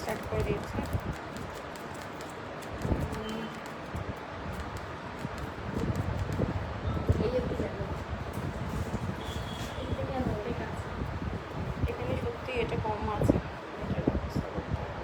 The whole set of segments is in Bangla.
স্টার্ট করে দিয়েছি। এখানে সত্যি এটা কম আছে, এটার ব্যবস্থা করতে হবে।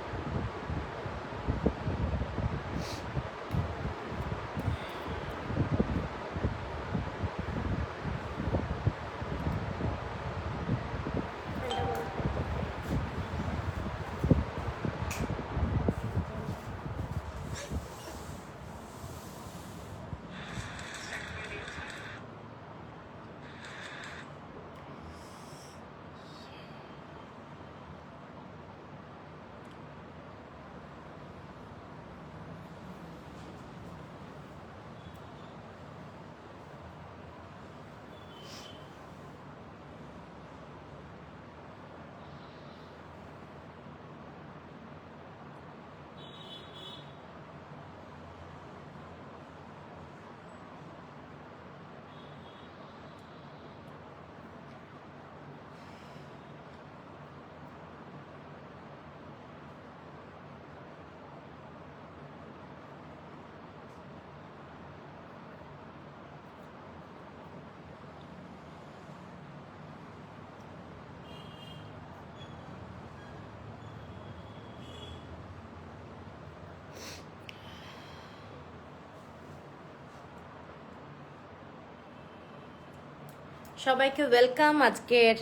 সবাইকে ওয়েলকাম আজকের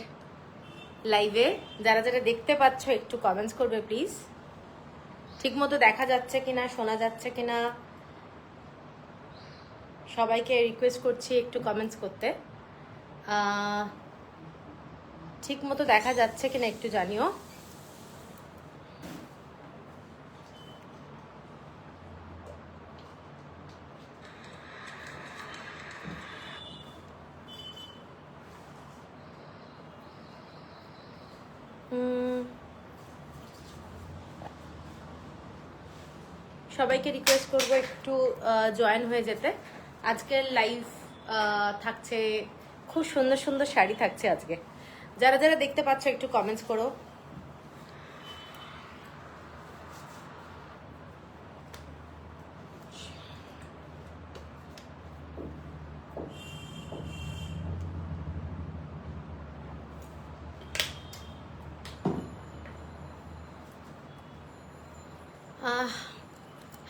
লাইভে। যারা যারা দেখতে পাচ্ছ একটু কমেন্টস করবে প্লিজ। ঠিক মতো দেখা যাচ্ছে কিনা, শোনা যাচ্ছে কিনা, সবাইকে রিকোয়েস্ট করছি একটু কমেন্টস করতে। ঠিক মতো দেখা যাচ্ছে কিনা একটু জানিও। সবাইকে রিকোয়েস্ট করবো একটু জয়েন হয়ে যেতে। আজকের লাইভ থাকছে, খুব সুন্দর সুন্দর শাড়ি থাকছে আজকে। যারা যারা দেখতে পাচ্ছ একটু কমেন্টস করো।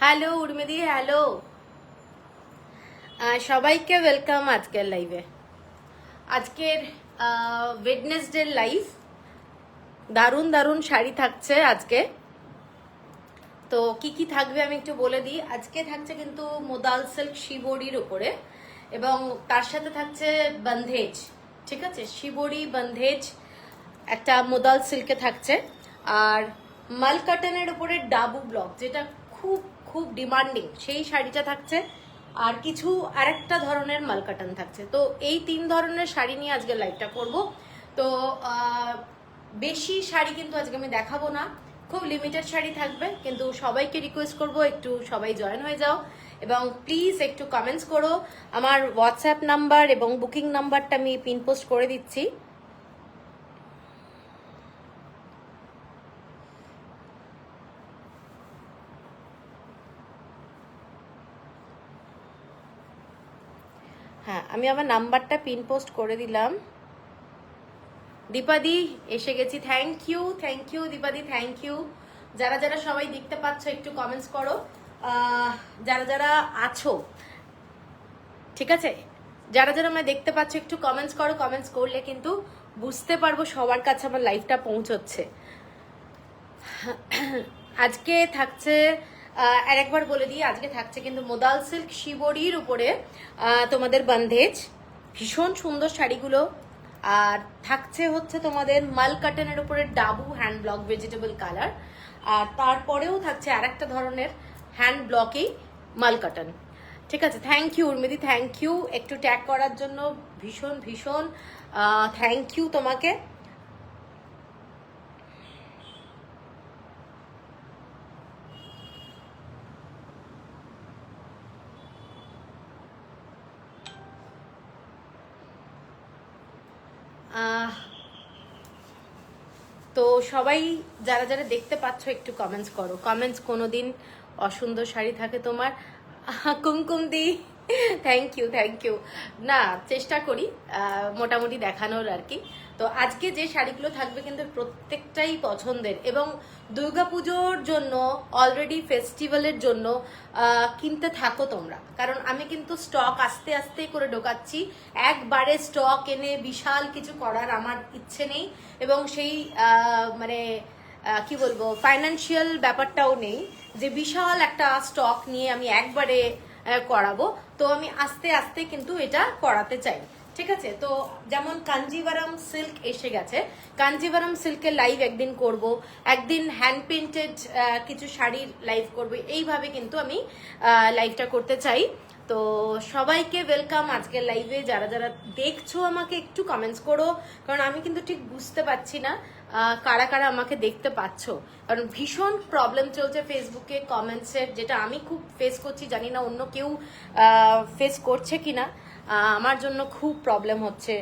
হ্যালো উর্মিদি, হ্যালো, সবাইকে ওয়েলকাম আজকের লাইভে। আজকের ওয়েডনেসডে লাইভ, দারুণ দারুণ শাড়ি থাকছে আজকে। তো কি কি থাকবে আমি একটু বলে দিই। আজকে থাকছে কিন্তু মোদাল সিল্ক শিবরির উপরে, এবং তার সাথে থাকছে বন্ধেজ। ঠিক আছে, শিবরি বন্ধেজ একটা মোদাল সিল্কে থাকছে, আর মাল কাটনের উপরে ডাবু ব্লক, যেটা খুব খুব ডিমান্ডিং, সেই শাড়িটা থাকছে। আর কিছু আরেকটা ধরনের মাল কাটন থাকছে। তো এই 3 ধরনের শাড়ি নিয়ে আজকে লাইভটা করব। তো বেশি শাড়ি কিন্তু আজকে আমি দেখাবো না, খুব লিমিটেড শাড়ি থাকবে। কিন্তু সবাইকে রিকোয়েস্ট করব একটু সবাই জয়েন হয়ে যাও, এবং প্লিজ একটু কমেন্টস করো। আমার হোয়াটসঅ্যাপ নাম্বার এবং বুকিং নাম্বারটা আমি পিন পোস্ট করে দিচ্ছি। হ্যাঁ, আমি আমার নাম্বারটা পিন পোস্ট করে দিলাম। দীপাদি এসে গেছি, থ্যাংক ইউ দীপাদি, থ্যাংক ইউ। যারা যারা সবাই দেখতে পাচ্ছ একটু কমেন্টস করো, যারা যারা আছো। ঠিক আছে, যারা যারা আমায় দেখতে পাচ্ছ একটু কমেন্টস করো। কমেন্টস করলে কিন্তু বুঝতে পারবো সবার কাছে আমার লাইভটা পৌঁছচ্ছে। আজকে থাকছে, আর একবার বলে দিই, আজকে থাকছে কিন্তু মোদাল সিল্ক শিবরির উপরে তোমাদের বন্ধেজ, ভীষণ সুন্দর শাড়িগুলো। আর থাকছে হচ্ছে তোমাদের মাল কাটনের উপরে Dabu hand block vegetable colour, আর তারপরেও থাকছে আরেকটা ধরনের হ্যান্ড ব্লকেই মাল কাটন। ঠিক আছে, থ্যাংক ইউ উর্মিদি, থ্যাংক ইউ একটু ট্যাগ করার জন্য, ভীষণ ভীষণ থ্যাংক ইউ তোমাকে। তো তো সবাই যারা যারা দেখতে পাচ্ছ একটু কমেন্টস করো। কমেন্টস কোনোদিন অসুন্দর শাড়ি থাকে তোমার? কুমকুম দি থ্যাংক ইউ। না, চেষ্টা করি মোটামুটি দেখানোর আর কি। তো আজকে যে শাড়িগুলো থাকবে কিন্তু প্রত্যেকটাই পছন্দের, এবং দুর্গাপুজোর জন্য অলরেডি ফেস্টিভ্যালের জন্য কিনতে থাকো তোমরা, কারণ আমি কিন্তু স্টক আস্তে আস্তে করে ঢোকাচ্ছি। একবারে স্টক এনে বিশাল কিছু করার আমার ইচ্ছে নেই, এবং সেই মানে কি বলবো, ফাইন্যান্সিয়াল ব্যাপারটাও নেই যে বিশাল একটা স্টক নিয়ে আমি একবারে করাবো। তো আমি আস্তে আস্তে কিন্তু এটা করাতে চাই, ঠিক আছে? তো যেমন কাঞ্জিভারাম সিল্ক এসে গেছে, কাঞ্জিভারাম সিল্কের লাইভ একদিন করব, একদিন হ্যান্ড পেন্টেড কিছু শাড়ির লাইভ করব, এইভাবে কিন্তু আমি লাইভটা করতে চাই। তো সবাইকে ওয়েলকাম আজকের লাইভে। যারা যারা দেখছো আমাকে একটু কমেন্টস করো, কারণ আমি কিন্তু ঠিক বুঝতে পারছি না কারা কারা আমাকে দেখতে পাচ্ছ, কারণ ভীষণ প্রবলেম চলছে ফেসবুকে কমেন্টসের, যেটা আমি খুব ফেস করছি, জানি না অন্য কেউ ফেস করছে কিনা। আমার জন্য খুব প্রবলেম হচ্ছে,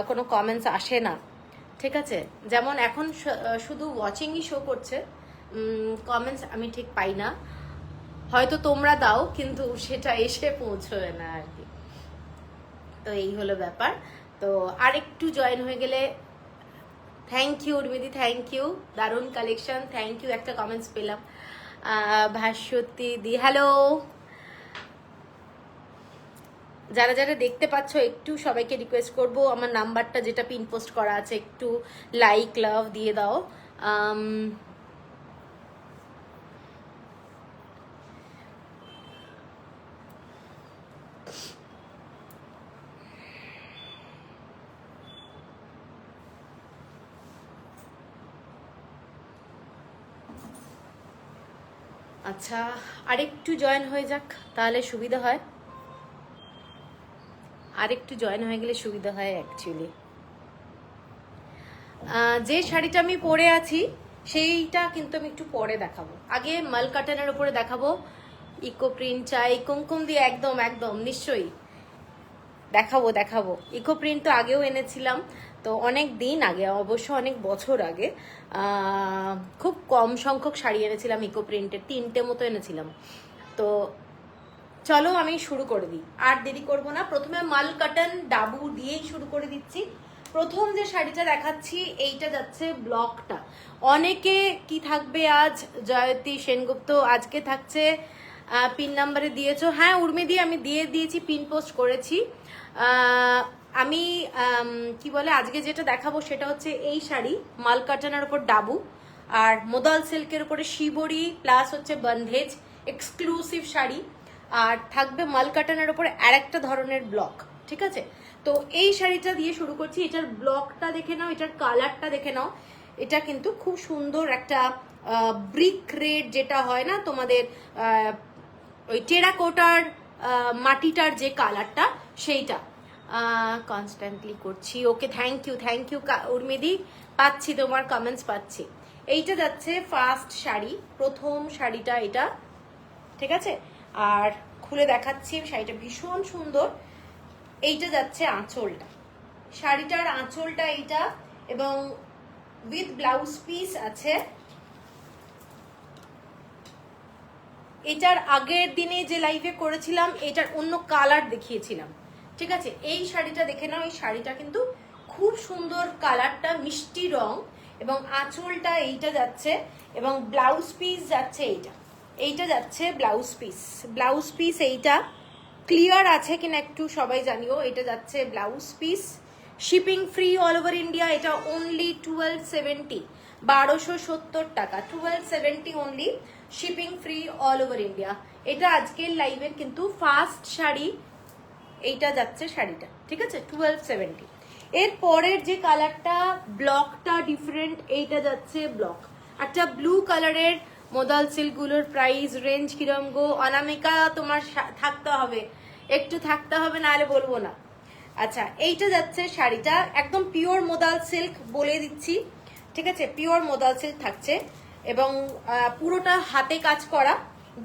কোনো কমেন্টস আসে না, ঠিক আছে? যেমন এখন শুধু ওয়াচিংই শো করছে, কমেন্টস আমি ঠিক পাই না। হয়তো তোমরা দাও কিন্তু সেটা এসে পৌঁছবে না আর কি। তো এই হলো ব্যাপার। তো আরেকটু জয়েন হয়ে গেলে, থ্যাংক ইউ উর্মিদি, থ্যাংক ইউ, দারুণ কালেকশন, থ্যাংক ইউ। একটা কমেন্টস পেলাম ভাস্বতী দি, হ্যালো। যারা যারা দেখতে পাচ্ছ একটু সবাইকে রিকোয়েস্ট করব, আমার নাম্বারটা যেটা পিন পোস্ট করা আছে একটু লাইক লাভ দিয়ে দাও। আচ্ছা, আরেকটু জয়েন হয়ে যাক তাহলে সুবিধা হয়, আরেকটু জয়েন হয়ে গেলে সুবিধা হয় অ্যাকচুয়ালি। যে শাড়িটা আমি পরে আছি সেইটা কিন্তু আমি একটু পরে দেখাবো, আগে মাল কাটানের উপরে দেখাবো। ইকো প্রিন্ট চাই, কুমকুম দিয়ে, একদম একদম নিশ্চয়ই দেখাবো। ইকো প্রিন্ট তো আগেও এনেছিলাম, তো অনেক দিন আগে, অবশ্য অনেক বছর আগে খুব কম সংখ্যক শাড়ি এনেছিলাম ইকো প্রিন্টের, 3টে মতো এনেছিলাম। তো চলো আমি শুরু করে দিই, আর দেরি করব না। প্রথমে মাল কাটন ডাবু দিয়েই শুরু করে দিচ্ছি। প্রথম যে শাড়িটা দেখাচ্ছি এইটা যাচ্ছে ব্লকটা। অনেকে কি থাকবে আজ, জয়তী সেনগুপ্ত আজকে থাকছে পিন নাম্বারে দিয়েছো। হ্যাঁ উর্মিদি, আমি দিয়ে দিয়েছি, পিন পোস্ট করেছি। আমি কি বলে, আজকে যেটা দেখাবো সেটা হচ্ছে এই শাড়ি, মাল কাটানের উপর ডাবু আর মোদাল সিল্কের উপরে শিবরি প্লাস হচ্ছে বন্ধেজ, এক্সক্লুসিভ শাড়ি। আর থাকবে মাল কাটানের উপরে আরেকটা ধরনের ব্লক, ঠিক আছে? তো এই শাড়িটা দিয়ে শুরু করছি। এটার ব্লকটা দেখে নাও, এটার কালারটা দেখে নাও। এটা কিন্তু খুব সুন্দর একটা ব্রিক রেড, যেটা হয় না তোমাদের ওই টেরাকোটার মাটিটার যে কালারটা, সেইটা কনস্ট্যান্টলি করছি। ওকে, থ্যাংক ইউ উর্মিদি, পাচ্ছি তোমার কমেন্টস পাচ্ছি। এইটা যাচ্ছে ফার্স্ট শাড়ি, প্রথম শাড়িটা এটা, ঠিক আছে? আর খুলে দেখাচ্ছি, শাড়িটা ভীষণ সুন্দর। এইটা যাচ্ছে আঁচলটা, শাড়িটার আঁচলটা এইটা, এবং উইথ ব্লাউজ পিস আছে। এটার আগের দিনে যে লাইভে করেছিলাম এটার অন্য কালার দেখিয়েছিলাম, ঠিক আছে? এই শাড়িটা দেখে নাও, এই শাড়িটা কিন্তু খুব সুন্দর, কালারটা মিষ্টি রং, এবং আঁচলটা এইটা যাচ্ছে, এবং ব্লাউজ পিস যাচ্ছে এইটা যাচ্ছে ব্লাউজ পিস এইটা ক্লিয়ার আছে কিনা একটু সবাই জানিও। এটা যাচ্ছে blouse piece, shipping free all over India. এটা অনলি 1270, 1270 টাকা, 1270 only, shipping free all over India. এটা আজকের লাইভের কিন্তু ফার্স্ট শাড়ি, এইটা যাচ্ছে শাড়িটা, ঠিক আছে? 1270। এর পরের যে কালারটা, ব্লকটা ডিফারেন্ট, এইটা যাচ্ছে ব্লক, একটা ব্লু কালারের। মোদাল সিল্কগুলোর প্রাইস রেঞ্জ কিরম গো? অনামিকা, তোমার থাকতে হবে, একটু থাকতে হবে, নাহলে বলবো না। আচ্ছা, এইটা যাচ্ছে শাড়িটা, একদম পিওর মোদাল সিল্ক বলে দিচ্ছি, ঠিক আছে? পিওর মোদাল সিল্ক থাকছে, এবং পুরোটা হাতে কাজ করা,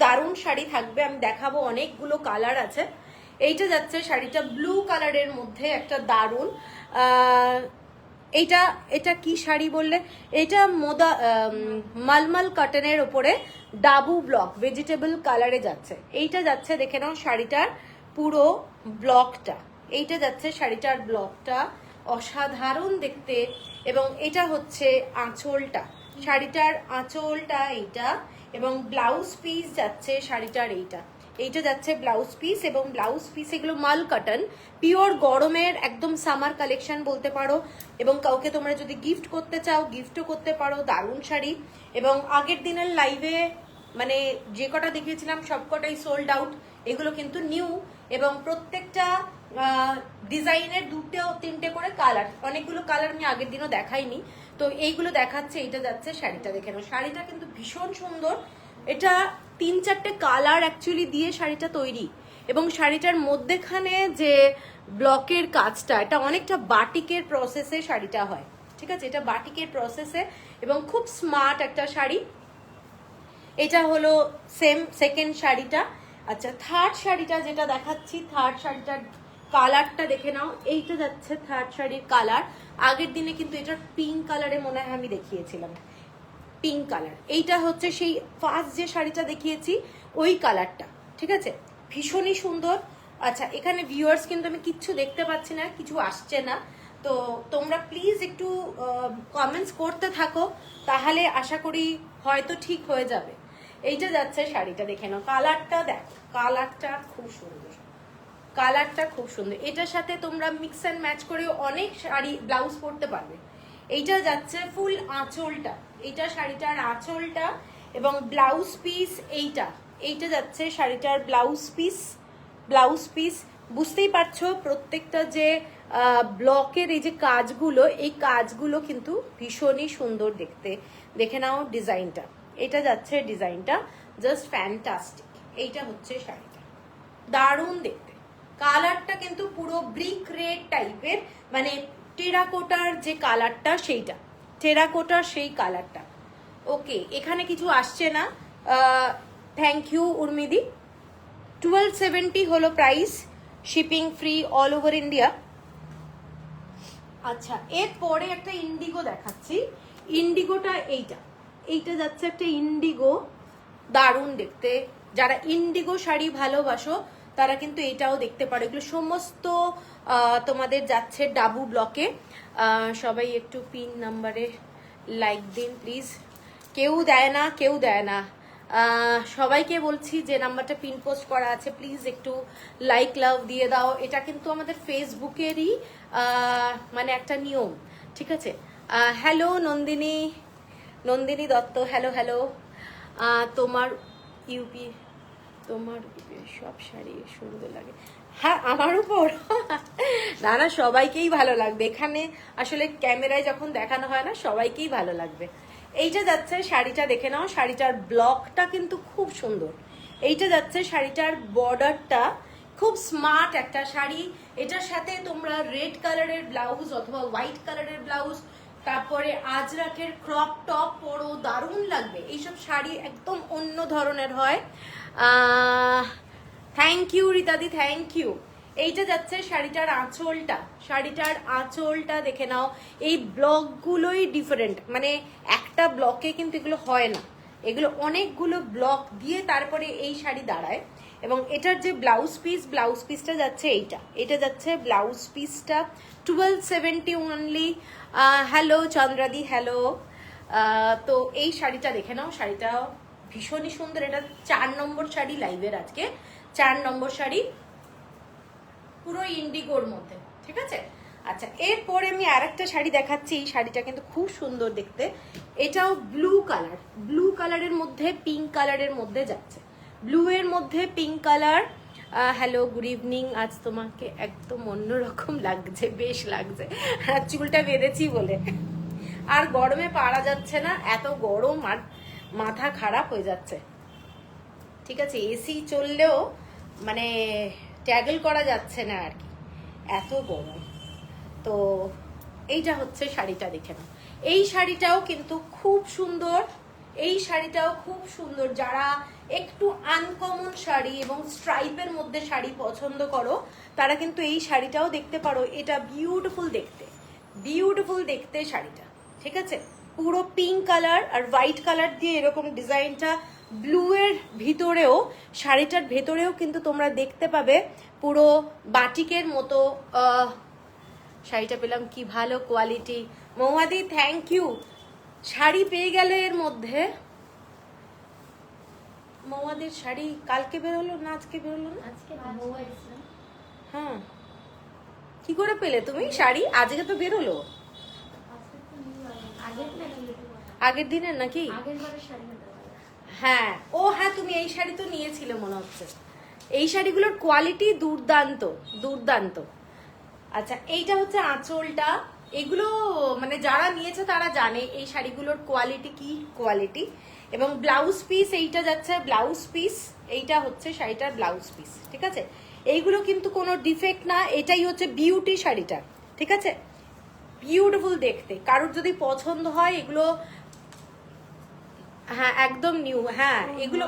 দারুণ শাড়ি থাকবে। আমি দেখাবো, অনেকগুলো কালার আছে। এইটা যাচ্ছে শাড়িটা ব্লু কালারের মধ্যে, একটা দারুণ এইটা এটা কি শাড়ি বললে? এটা মালমাল কটনের উপরে ডাবু ব্লক ভেজিটেবল কালারে যাচ্ছে। এইটা যাচ্ছে, দেখে নাও শাড়িটার পুরো ব্লকটা, এইটা যাচ্ছে শাড়িটার ব্লকটা, অসাধারণ দেখতে। এবং এটা হচ্ছে আঁচলটা, শাড়িটার আঁচলটা এইটা, এবং ব্লাউজ পিস যাচ্ছে শাড়িটার এইটা যাচ্ছে ব্লাউজ পিস। এবং ব্লাউজ পিস এগুলো মাল কটন, পিওর গরমের একদম সামার কালেকশন বলতে পারো। এবং কাউকে তোমরা যদি গিফট করতে চাও গিফটও করতে পারো, দারুণ শাড়ি। এবং আগের দিনের লাইভে মানে যে কটা দেখিয়েছিলাম সবকটাই সোল্ড আউট। এগুলো কিন্তু নিউ, এবং প্রত্যেকটা ডিজাইনের 2-3টে করে কালার, অনেকগুলো কালার আমি আগের দিনও দেখাইনি, তো এইগুলো দেখাচ্ছে। এইটা যাচ্ছে শাড়িটা, দেখে নাও শাড়িটা কিন্তু ভীষণ সুন্দর। এটা 3-4টে কালার অ্যাকচুয়ালি দিয়ে শাড়িটা তৈরি, এবং শাড়িটার মধ্যেখানে যে ব্লকের কাজটা, এটা অনেকটা বাটিকের প্রসেসে শাড়িটা হয়, ঠিক আছে, এটা বাটিকের প্রসেসে, এবং খুব স্মার্ট একটা শাড়ি। এটা হলো সেকেন্ড শাড়িটা। আচ্ছা, থার্ড শাড়িটা যেটা দেখাচ্ছি, থার্ড শাড়িটার কালারটা দেখে নাও। এইটা যাচ্ছে থার্ড শাড়ির কালার। আগের দিনে কিন্তু এটা পিঙ্ক কালারে মনে হয় আমি দেখিয়েছিলাম, পিঙ্ক কালার। এইটা হচ্ছে সেই ফার্স্ট যে শাড়িটা দেখিয়েছি ওই কালারটা, ঠিক আছে, ভীষণই সুন্দর। আচ্ছা, এখানে ভিউয়ার্স কিন্তু আমি কিচ্ছু দেখতে পাচ্ছি না, কিছু আসছে না, তো তোমরা প্লিজ একটু কমেন্টস করতে থাকো, তাহলে আশা করি হয়তো ঠিক হয়ে যাবে। এইটা যাচ্ছে শাড়িটা, দেখে নাও কালারটা, দেখো কালারটা খুব সুন্দর, কালারটা খুব সুন্দর। এটার সাথে তোমরা মিক্স অ্যান্ড ম্যাচ করে অনেক শাড়ি ব্লাউজ পরতে পারবে। এইটা যাচ্ছে ফুল আঁচলটা, এইটা শাড়িটার আঁচলটা, এবং ব্লাউজ পিস এইটা যাচ্ছে শাড়িটার ব্লাউজ পিস। বুঝতেই পারছো প্রত্যেকটা যে ব্লকের এই যে কাজগুলো, এই কাজগুলো কিন্তু ভীষণই সুন্দর দেখতে। দেখে নাও ডিজাইনটা, এটা যাচ্ছে ডিজাইনটা জাস্ট ফ্যান্টাস্টিক। এইটা হচ্ছে শাড়িটা, দারুণ দেখতে। কালারটা কিন্তু পুরো ব্রিক রেড টাইপের, মানে টেরাকোটার যে কালারটা, সেইটা টেরাকোটার সেই কালারটা। ওকে, এখানে কিছু আসছে না, থ্যাংক ইউ উর্মিদি। 1270 হলো price, shipping free all over India. আচ্ছা, এরপরে একটা ইন্ডিগো দেখাচ্ছি। ইন্ডিগোটা এইটা যাচ্ছে একটা ইন্ডিগো, দারুণ দেখতে। যারা ইন্ডিগো শাড়ি ভালোবাসো তারা কিন্তু এটাও দেখতে পারো। এগুলো সমস্ত তোমাদের যাচ্ছে ডাবু ব্লকে। সবাই একটু পিন নাম্বারে লাইক দিন প্লিজ। কেউ দেয় না। সবাইকে বলছি যে নাম্বারটা পিন পোস্ট করা আছে, প্লিজ একটু লাইক লাভ দিয়ে দাও। এটা কিন্তু আমাদের ফেসবুকেরই মানে একটা নিয়ম, ঠিক আছে। Hello Nandini Dutta, hello. তোমার ইউপি সব শাড়ি সুন্দর লাগে। হ্যাঁ, আমার উপর না সবাইকেই ভালো লাগবে। এখানে আসলে ক্যামেরায় যখন দেখানো হয় না, সবাইকেই ভালো লাগবে। এইটা যাচ্ছে শাড়িটা, দেখে নাও শাড়িটার ব্লকটা কিন্তু খুব সুন্দর। এইটা যাচ্ছে শাড়িটার বর্ডারটা, খুব স্মার্ট একটা শাড়ি। এটার সাথে তোমরা রেড কালারের ব্লাউজ অথবা হোয়াইট কালারের ব্লাউজ, তারপরে আজরাকের ক্রপ টপ পরো, দারুণ লাগবে। এইসব শাড়ি একদম অন্য ধরনের হয়। থ্যাংক ইউ রীতাদি, থ্যাংক ইউ। এইটা যাচ্ছে শাড়িটার আঁচলটা দেখে নাও। এই ব্লকগুলোই ডিফারেন্ট, মানে একটা ব্লকে কিন্তু এগুলো হয় না, এগুলো অনেকগুলো ব্লক দিয়ে তারপরে এই শাড়ি দাঁড়ায়। এবং এটার যে ব্লাউজ পিসটা যাচ্ছে এটা যাচ্ছে ব্লাউজ পিসটা 1270 অনলি। Hello চন্দ্রাদি, hello. তো এই শাড়িটা দেখে নাও, শাড়িটা ভীষণই সুন্দর। এটা 4 নম্বর শাড়ি লাইভের, আজকে 4 নম্বর শাড়ি, পুরো ইন্ডিগোর মধ্যে, ঠিক আছে। আচ্ছা, এরপরে আমি আরেকটা শাড়ি দেখাচ্ছি। এই শাড়িটা কিন্তু খুব সুন্দর দেখতে। এটাও ব্লু কালারের মধ্যে পিঙ্ক কালারের মধ্যে যাচ্ছে, ব্লু এর মধ্যে pink colour. Hello, good evening. আজ তোমাকে একদম অন্যরকম লাগছে, বেশ লাগছে, চুলটা বেঁধেছি বলে। আর গরমে পারা যাচ্ছে না, এত গরম, আর মাথা খারাপ হয়ে যাচ্ছে, ঠিক আছে। এসি চললেও মানে ট্যাগল করা যাচ্ছে না আর কি, এত গরম। তো এইটা হচ্ছে শাড়িটা, দেখে নাও। এই শাড়িটাও কিন্তু খুব সুন্দর। যারা একটু আনকমন শাড়ি এবং স্ট্রাইপের মধ্যে শাড়ি পছন্দ করো, তারা কিন্তু এই শাড়িটাও দেখতে পারো। এটা বিউটিফুল দেখতে, বিউটিফুল দেখতে শাড়িটা, ঠিক আছে? পুরো পিঙ্ক কালার আর হোয়াইট কালার দিয়ে এরকম ডিজাইনটা, ব্লু এর ভিতরেও, শাড়িটার ভেতরেও কিন্তু তোমরা দেখতে পাবে পুরো বাটিকের মতো। শাড়িটা পেলাম, কি ভালো কোয়ালিটি। মৌহাদি থ্যাংক ইউ। শাড়ি পেয়ে গেলে এর মধ্যে। মৌহাদির শাড়ি কালকে বেরোলো না আজকে বেরোলো না? হ্যাঁ, কি করে পেলে তুমি শাড়ি? আজকে তো বেরোলো। আগের দিনের নাকি? হ্যাঁ, ও হ্যাঁ, তুমি এই শাড়ি তো নিয়েছিলে মনে হচ্ছে। এই শাড়িগুলোর কোয়ালিটি দুর্দান্ত দুর্দান্ত। আচ্ছা, এইটা হচ্ছে আঁচলটা। এগুলো মানে যারা নিয়েছে তারা জানে এই শাড়িগুলোর কোয়ালিটি কি কোয়ালিটি। এবং ব্লাউজ পিস এইটা যাচ্ছে ব্লাউজ পিস, এইটা হচ্ছে শাড়িটার ব্লাউজ পিস, ঠিক আছে? এইগুলো কিন্তু কোনো ডিফেক্ট না, এটাই হচ্ছে বিউটি শাড়িটা, ঠিক আছে? বিউটিফুল দেখতে, কারোর যদি পছন্দ হয় এগুলো। হ্যাঁ একদম নিউ। হ্যাঁ এগুলো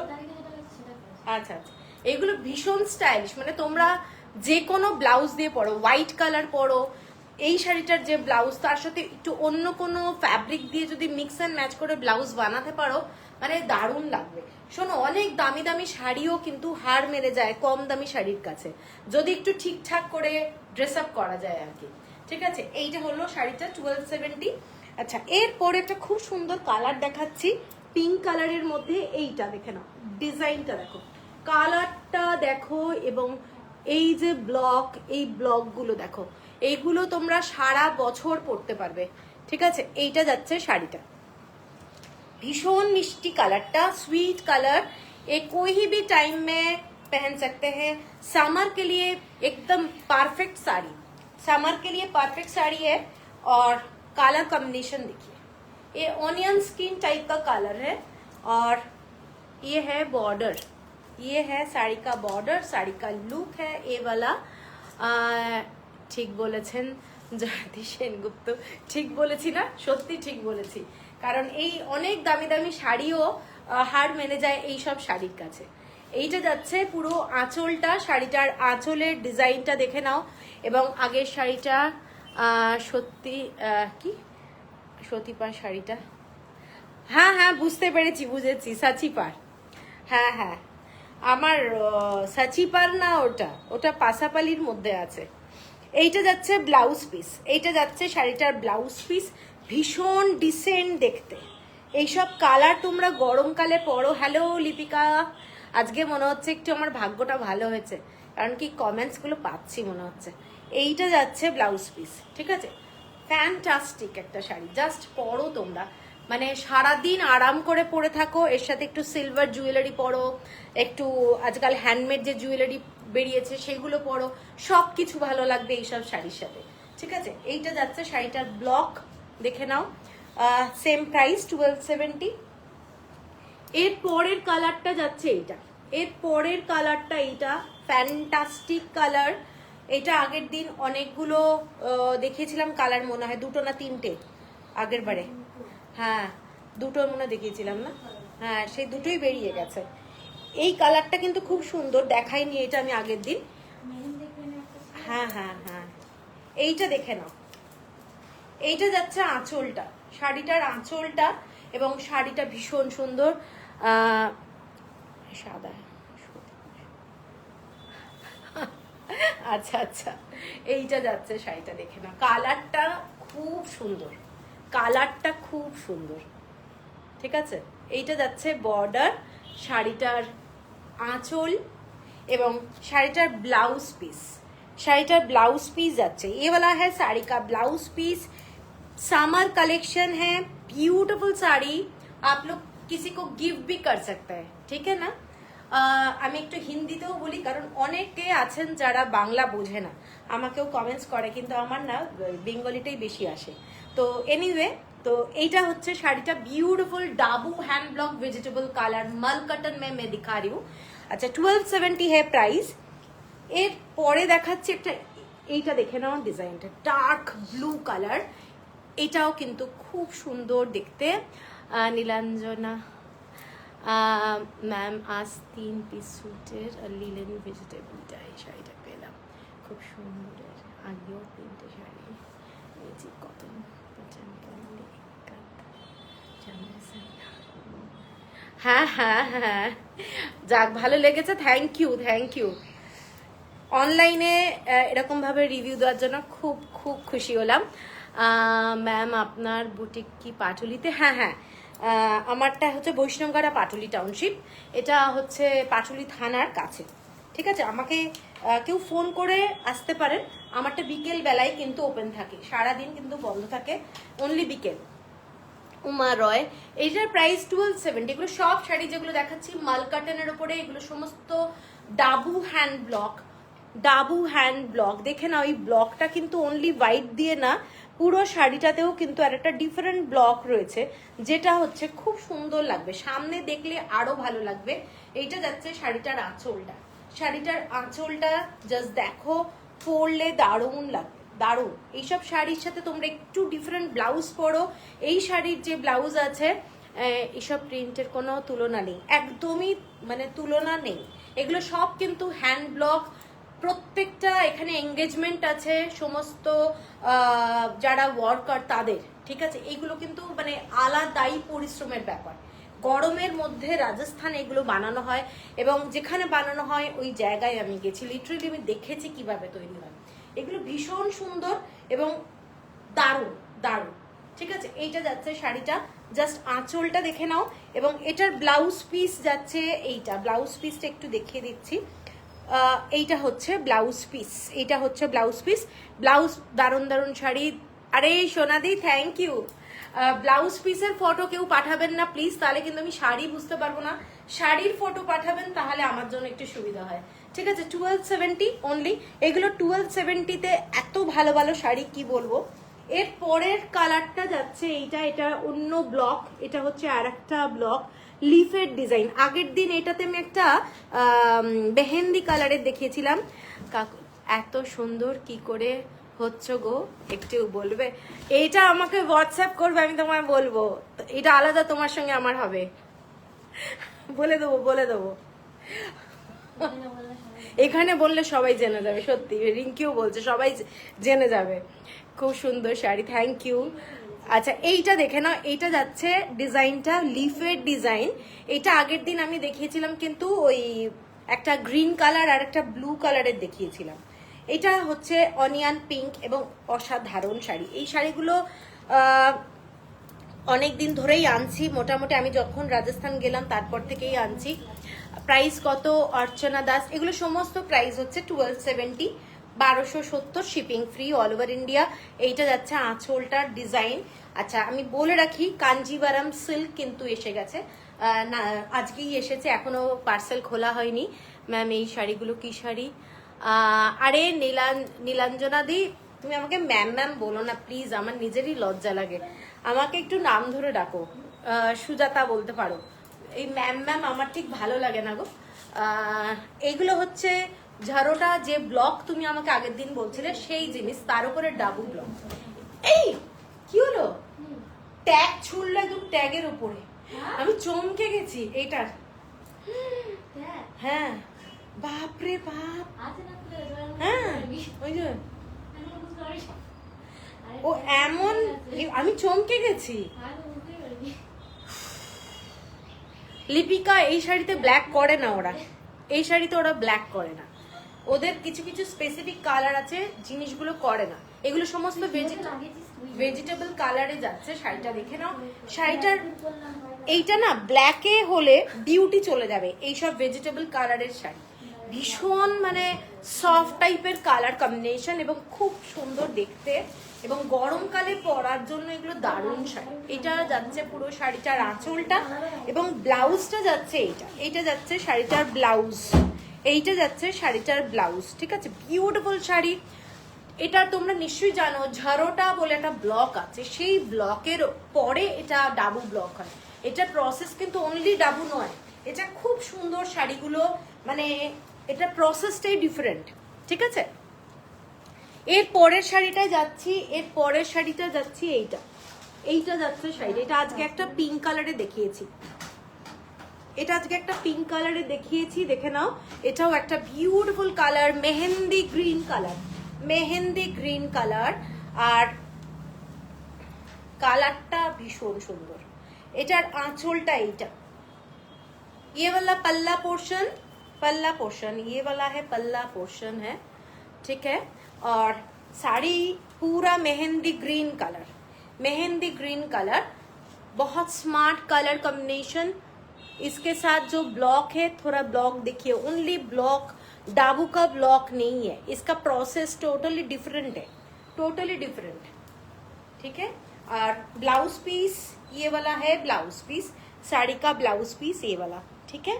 আচ্ছা আচ্ছা, এগুলো ভীষণ স্টাইলিশ, মানে তোমরা যে কোনো ব্লাউজ দিয়ে পরো, হোয়াইট কালার পরো, এই শাড়িটার যে ব্লাউজ তার সাথে একটু অন্য কোনো ফ্যাব্রিক দিয়ে যদি মিক্স অ্যান্ড ম্যাচ করে ব্লাউজ বানাতে পারো, মানে দারুণ লাগবে। শোনো, অনেক দামি দামি শাড়িও কিন্তু হার মেরে যায় কম দামি শাড়ির কাছে, যদি একটু ঠিকঠাক করে ড্রেস আপ করা যায় আর কি, ঠিক আছে? এইটা হলো শাড়িটা 1270। আচ্ছা, এরপরে একটা খুব সুন্দর কালার দেখাচ্ছি, পিঙ্ক কালারের মধ্যে। এইটা দেখে নাও, ডিজাইনটা দেখো, কালারটা দেখো, এবং এই যে ব্লক, এই ব্লকগুলো দেখো, এইগুলো তোমরা সারা বছর পরতে পারবে, ঠিক আছে? এইটা যাচ্ছে শাড়িটা, भीषण मिष्टी कलरটা, स्वीट कलर, ये कोई भी टाइम में पहन सकते हैं। समर के लिए एकदम परफेक्ट साड़ी, समर के लिए परफेक्ट साड़ी है। और कलर कॉम्बिनेशन देखिए, ये ऑनियन स्किन टाइप का कलर है, और ये है बॉर्डर, ये है साड़ी का बॉर्डर, साड़ी का लुक है ये वाला। ঠিক বলেছেন জয়ন্তী সেনগুপ্ত, ঠিক বলেছি না? সত্যি ঠিক বলেছি, কারণ এই অনেক দামি দামি শাড়িও হার মেনে যায় এই সব শাড়ির কাছে। এইটা যাচ্ছে পুরো আঁচলটা, শাড়িটার আঁচলের ডিজাইনটা দেখে নাও। এবং আগের শাড়িটা সত্যি কি সতীপার শাড়িটা, হ্যাঁ হ্যাঁ বুঝতে পেরেছি, বুঝেছি, সাচিপার। হ্যাঁ হ্যাঁ, আমার সাচিপার না, ওটা ওটা পাসাপালির মধ্যে আছে। এইটা যাচ্ছে ব্লাউজ পিস, এইটা যাচ্ছে শাড়িটার ব্লাউজ পিস, ভীষণ ডিসেন্ট দেখতে। এইসব কালার তোমরা গরমকালে পরো। হ্যালো লিপিকা, আজকে মনে হচ্ছে একটু আমার ভাগ্যটা ভালো হয়েছে, কারণ কি কমেন্টসগুলো পাচ্ছি মনে হচ্ছে। এইটা যাচ্ছে ব্লাউজ পিস, ঠিক আছে? ফ্যান্টাস্টিক একটা শাড়ি, জাস্ট পরো তোমরা, মানে সারাদিন আরাম করে পরে থাকো, এর সাথে একটু সিলভার জুয়েলারি পরো, একটু আজকাল হ্যান্ডমেড যে জুয়েলারি বেরিয়েছে সেগুলো পরো, সব কিছু ভালো লাগবে এইসব শাড়ির সাথে, ঠিক আছে? এইটা যাচ্ছে শাড়িটার ব্লক, দেখে নাও, সেম প্রাইস 1270। এর পরের কালারটা যাচ্ছে এইটা, এর পরের কালারটা এইটা, ফ্যান্টাস্টিক কালার। এটা আগের দিন অনেকগুলো দেখিয়েছিলাম কালার, মনে হয় দুটো না তিনটে আগের বারে, হ্যাঁ দুটো মনে দেখিয়েছিলাম না? হ্যাঁ, সেই দুটোই বেরিয়ে গেছে। এই কালারটা কিন্তু খুব সুন্দর, দেখাইনি এটা আমি আগের দিন। হ্যাঁ হ্যাঁ হ্যাঁ, এইটা দেখে নাও, এইটা যাচ্ছে আঁচলটা, শাড়িটার আঁচলটা, এবং শাড়িটা ভীষণ সুন্দর, সাদা। আচ্ছা আচ্ছা, এইটা যাচ্ছে শাড়িটা, দেখে নাও, কালারটা খুব সুন্দর, কালারটা খুব সুন্দর, ঠিক আছে? এইটা যাচ্ছে বর্ডার, শাড়িটার আঁচল, এবং শাড়িটার ब्लाउज पीस, শাড়িটার ब्लाउज पीस যাচ্ছে, ये वाला है साड़ी का ब्लाउज पीस। समर कलेक्शन है, ब्यूटीफुल साड़ी, आप लोग किसी को गिफ्ट भी कर सकते हैं, ठीक है ना? আমি একটু হিন্দিতেও বলি, কারণ অনেকে আছেন যারা বাংলা বোঝে না, আমাকেও কমেন্টস করে, কিন্তু আমার না বেঙ্গলিটাই বেশি আসে। তো এনিওয়ে, তো এইটা হচ্ছে শাড়িটা, beautiful dabu hand block vegetable colour, মাল কটন में दिखा रही हूँ। আচ্ছা, 1270 है प्राइस। এর পরে দেখাচ্ছি একটা, এইটা দেখে নাও ডিজাইনটা, ডার্ক ব্লু কালার, এটাও কিন্তু খুব সুন্দর দেখতে। নীলাঞ্জনা ম্যাম, আজ 3 পিস স্যুটের লিলেন ভেজিটেবল ডাই শাড়িটা পেলাম, খুব সুন্দর, আগেও 3টে শাড়ি, হ্যাঁ হ্যাঁ হ্যাঁ, যাক ভালো লেগেছে, থ্যাংক ইউ থ্যাংক ইউ। অনলাইনে এরকমভাবে রিভিউ দেওয়ার জন্য খুব খুব খুশি হলাম। ম্যাম আপনার বুটিক কি পাটুলিতে? হ্যাঁ হ্যাঁ, আমারটা হচ্ছে বৈষ্ণবগাড়া পাটুলি টাউনশিপ, এটা হচ্ছে পাটুলি থানার কাছে। ঠিক আছে, আমাকে কেউ ফোন করে আসতে পারেন। আমারটা বিকেল বেলায় কিন্তু ওপেন থাকে, সারাদিন কিন্তু বন্ধ থাকে, অনলি বিকেল। উমা রয়, এইটার প্রাইস 1270। এগুলো সব শাড়ি যেগুলো দেখাচ্ছি মাল কাটনের ওপরে, এগুলো সমস্ত dabu hand block. Dabu hand block দেখে না, ওই ব্লকটা কিন্তু অনলি হোয়াইট দিয়ে না, পুরো শাড়িটাতেও কিন্তু আর একটা ডিফারেন্ট ব্লক রয়েছে, যেটা হচ্ছে খুব সুন্দর লাগবে, সামনে দেখলে আরো ভালো লাগবে। এইটা যাচ্ছে শাড়িটার আঁচলটা, শাড়িটার আঁচলটা জাস্ট দেখো, পরলে দারুণ লাগবে, দারুণ। এইসব শাড়ির সাথে তোমরা একটু ডিফারেন্ট ব্লাউজ পরো, এই শাড়ির যে ব্লাউজ আছে এইসব প্রিন্টের কোনো তুলনা নেই, একদমই মানে তুলনা নেই। এগুলো সব কিন্তু হ্যান্ড ব্লক, প্রত্যেকটা এখানে এঙ্গেজমেন্ট আছে সমস্ত যারা ওয়ার্কার তাদের। ঠিক আছে, এইগুলো কিন্তু মানে আলাদাই পরিশ্রমের ব্যাপার। গরমের মধ্যে রাজস্থানে এগুলো বানানো হয়, এবং যেখানে বানানো হয় ওই জায়গায় আমি গেছি, লিটারালি আমি দেখেছি কিভাবে তৈরি হয়। এগুলো ভীষণ সুন্দর এবং দারুণ দারুণ। ঠিক আছে, এইটা যাচ্ছে শাড়িটা, জাস্ট আঁচলটা দেখে নাও, এবং এটার ব্লাউজ পিস যাচ্ছে এইটা, ব্লাউজ পিসটা একটু দেখিয়ে দিচ্ছি। এইটা হচ্ছে ব্লাউজ পিস, এইটা হচ্ছে ব্লাউজ পিস। ব্লাউজ দারুণ দারুণ শাড়ি। আরে সোনাদি থ্যাংক ইউ। ব্লাউজ পিসের ফটো কেউ পাঠাবেন না প্লিজ, তাহলে কিন্তু আমি শাড়ি বুঝতে পারবো না। শাড়ির ফটো পাঠাবেন, তাহলে আমার জন্য একটু সুবিধা হয়। ঠিক আছে, 1270 অনলি। এগুলো 1270-তে এত ভালো ভালো শাড়ি কি বলবো। এর পরের কালারটা যাচ্ছে এইটা, এটা অন্য ব্লক, এটা হচ্ছে আর একটা ব্লক, লিফের ডিজাইন। আগের দিন এটাতে আমি একটা মেহেন্দি কালারের দেখিয়েছিলাম। এত সুন্দর কি করে হচ্ছে গো, একটু বলবে? এইটা আমাকে হোয়াটসঅ্যাপ করবে, আমি তোমায় বলবো। এটা আলাদা তোমার সঙ্গে আমার হবে, বলে দেবো বলে দেবো। এখানে বললে সবাই জেনে যাবে, সত্যি রিঙ্কিও বলছে সবাই জেনে যাবে। খুব সুন্দর শাড়ি, থ্যাংক ইউ। আচ্ছা এইটা দেখে নাও, এইটা যাচ্ছে ডিজাইনটা লিফের ডিজাইন। এটা আগের দিন আমি দেখিয়েছিলাম কিন্তু ওই একটা গ্রিন কালার আর একটা ব্লু কালারের দেখিয়েছিলাম। এটা হচ্ছে অনিয়ন পিঙ্ক এবং অসাধারণ শাড়ি। এই শাড়িগুলো অনেক দিন ধরেই আনছি, মোটামুটি আমি যখন রাজস্থান গেলাম তারপর থেকেই আনছি। প্রাইস কত? অর্চনা দাস। এগুলো সমস্ত প্রাইস হচ্ছে 1270, 1270 shipping free all over India. এইটা যাচ্ছে আঁচলটার ডিজাইন। আচ্ছা আমি বলে রাখি, কাঞ্জিভারাম সিল্ক কিন্তু এসে গেছে, না আজকেই এসেছে, এখনো পার্সেল খোলা হয়নি। ম্যাম এই শাড়িগুলো কি শাড়ি? আরে নীলাঞ্জনা দি, তুমি আমাকে ম্যাম ম্যাম বলো না প্লিজ, আমার নিজেরই লজ্জা লাগে। আমাকে একটু নাম ধরে ডাকো, সুজাতা বলতে পারো। এই ম্যাম ম্যাম আমার ঠিক ভালো লাগে না গো। এইগুলো হচ্ছে ঝাড়োটা, যে ব্লক তুমি আমাকে আগের দিন বলছিলে সেই জিনিস, তার উপরে ডাবু ব্লক। এই কি হলো? ট্যাগ ছুড়লে একদম ট্যাগের উপরে, আমি চমকে গেছি এইটার। হ্যাঁ বাপরে বাপ, হ্যাঁ ওই যে ও এমন, আমি চমকে গেছি। লিপিকা এই শাড়িতে ব্ল্যাক করে না ওরা, এই শাড়িতে ওরা ব্ল্যাক করে না, ওদের কিছু কিছু স্পেসিফিক কালার আছে, জিনিসগুলো করে না। এগুলো সমস্ত ভেজিটেবল কালারে যাচ্ছে। শাড়িটা দেখে নাও, শাড়িটার এইটা না ব্ল্যাকে হলে বিউটি চলে যাবে। এইসব ভেজিটেবল কালারের শাড়ি ভীষণ মানে সফট টাইপের কালার কম্বিনেশন এবং খুব সুন্দর দেখতে, এবং গরমকালে পরার জন্য এগুলো দারুণ শাড়ি। এটা যাচ্ছে পুরো শাড়িটার আঁচলটা, এবং ব্লাউজটা যাচ্ছে এইটা, এইটা যাচ্ছে শাড়িটার ব্লাউজ, এইটা যাচ্ছে শাড়িটার ব্লাউজ। ঠিক আছে, বিউটিফুল শাড়ি। এটা তোমরা নিশ্চয়ই জানো, ঝাড়োটা বলে একটা ব্লক আছে, সেই ব্লকের পরে এটা ডাবু ব্লক হয়। এটা প্রসেস কিন্তু অনলি ডাবু নয়, এটা খুব সুন্দর শাড়িগুলো, মানে এটা প্রসেসটাই ডিফারেন্ট। ঠিক আছে, এর পরের শাড়িটায় যাচ্ছি, এর পরের শাড়িটা যাচ্ছি এইটা, এইটা যাচ্ছে শাড়ি। এটা আজকে একটা পিঙ্ক কালারে দেখিয়েছি, এটা আজকে একটা পিঙ্ক কালারে দেখিয়েছি, দেখে নাও। এটাও একটা beautiful colour, mehendi green colour, mehendi green colour. আর কালারটা ভীষণ সুন্দর। এটার আঁচলটা এইটা, ये वाला पल्ला पोर्शन ये वाला है, पल्ला पोर्शन है, ठीक है। और साड़ी पूरा मेहंदी ग्रीन कलर, बहुत स्मार्ट कलर कॉम्बिनेशन। इसके साथ जो ब्लॉक है, थोड़ा ब्लॉक देखिए, ओनली ब्लॉक, डाबू का ब्लॉक नहीं है, इसका प्रोसेस टोटली डिफरेंट है, ठीक है। और ब्लाउज पीस ये वाला है, ब्लाउज पीस साड़ी का ब्लाउज पीस ये वाला, ठीक है।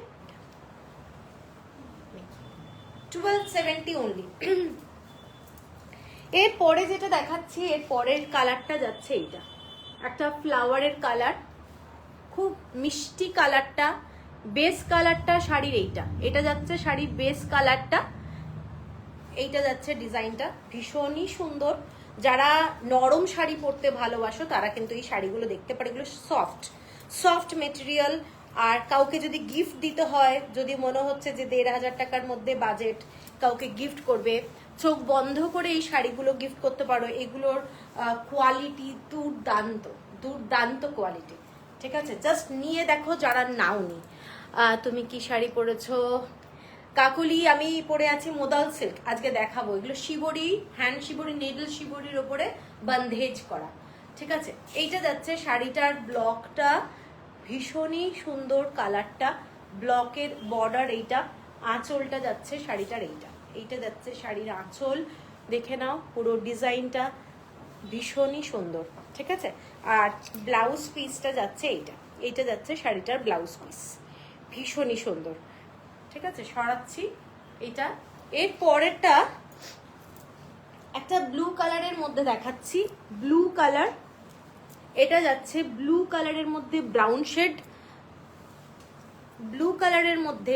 1270 ओनলি। এর পরে যেটা দেখাচ্ছি, এর পরের কালারটা যাচ্ছে এইটা, একটা ফ্লাওয়ারের কালার, খুব মিষ্টি কালারটা, বেস কালারটা শাড়ির এইটা, এটা যাচ্ছে শাড়ির বেস কালারটা, এইটা যাচ্ছে ডিজাইনটা ভীষণই সুন্দর। যারা নরম শাড়ি পরতে ভালোবাসো তারা কিন্তু এই শাড়িগুলো দেখতে পারে, এগুলো সফট মেটেরিয়াল। আর কাউকে যদি গিফট দিতে হয়, যদি মনে হচ্ছে যে 1500 টাকার মধ্যে বাজেট, কাউকে গিফট করবে, চোখ বন্ধ করে এই শাড়িগুলো গিফট করতে পারো। এগুলোর কোয়ালিটি দুর্দান্ত কোয়ালিটি, ঠিক আছে। জাস্ট নিয়ে দেখো যারা নাওনি। তুমি কি শাড়ি পরেছো? কাকুলি আমি পরে আছি মোদাল সিল্ক, আজকে দেখাবো। এগুলো শিবরি, হ্যান্ড শিবরি, নেডল শিবরির ওপরে বন্ধেজ করা, ঠিক আছে। এইটা যাচ্ছে শাড়িটার ব্লকটা ভীষণই সুন্দর, কালারটা, ব্লকের বর্ডার এইটা, আঁচলটা যাচ্ছে শাড়িটার এইটা যাচ্ছে শাড়ির আঁচল, দেখে নাও পুরো ডিজাইনটা ভীষণই সুন্দর, ঠিক আছে। আর ব্লাউজ পিসটা যাচ্ছে এইটা যাচ্ছে শাড়িটার ব্লাউজ পিস, ভীষণই সুন্দর, ঠিক আছে। সরাচ্ছি এটা। এর পরেরটা একটা ব্লু কালারের মধ্যে দেখাচ্ছি, ব্লু কালার, এটা যাচ্ছে ব্লু কালারের মধ্যে ব্রাউন শেড, ব্লু কালারের মধ্যে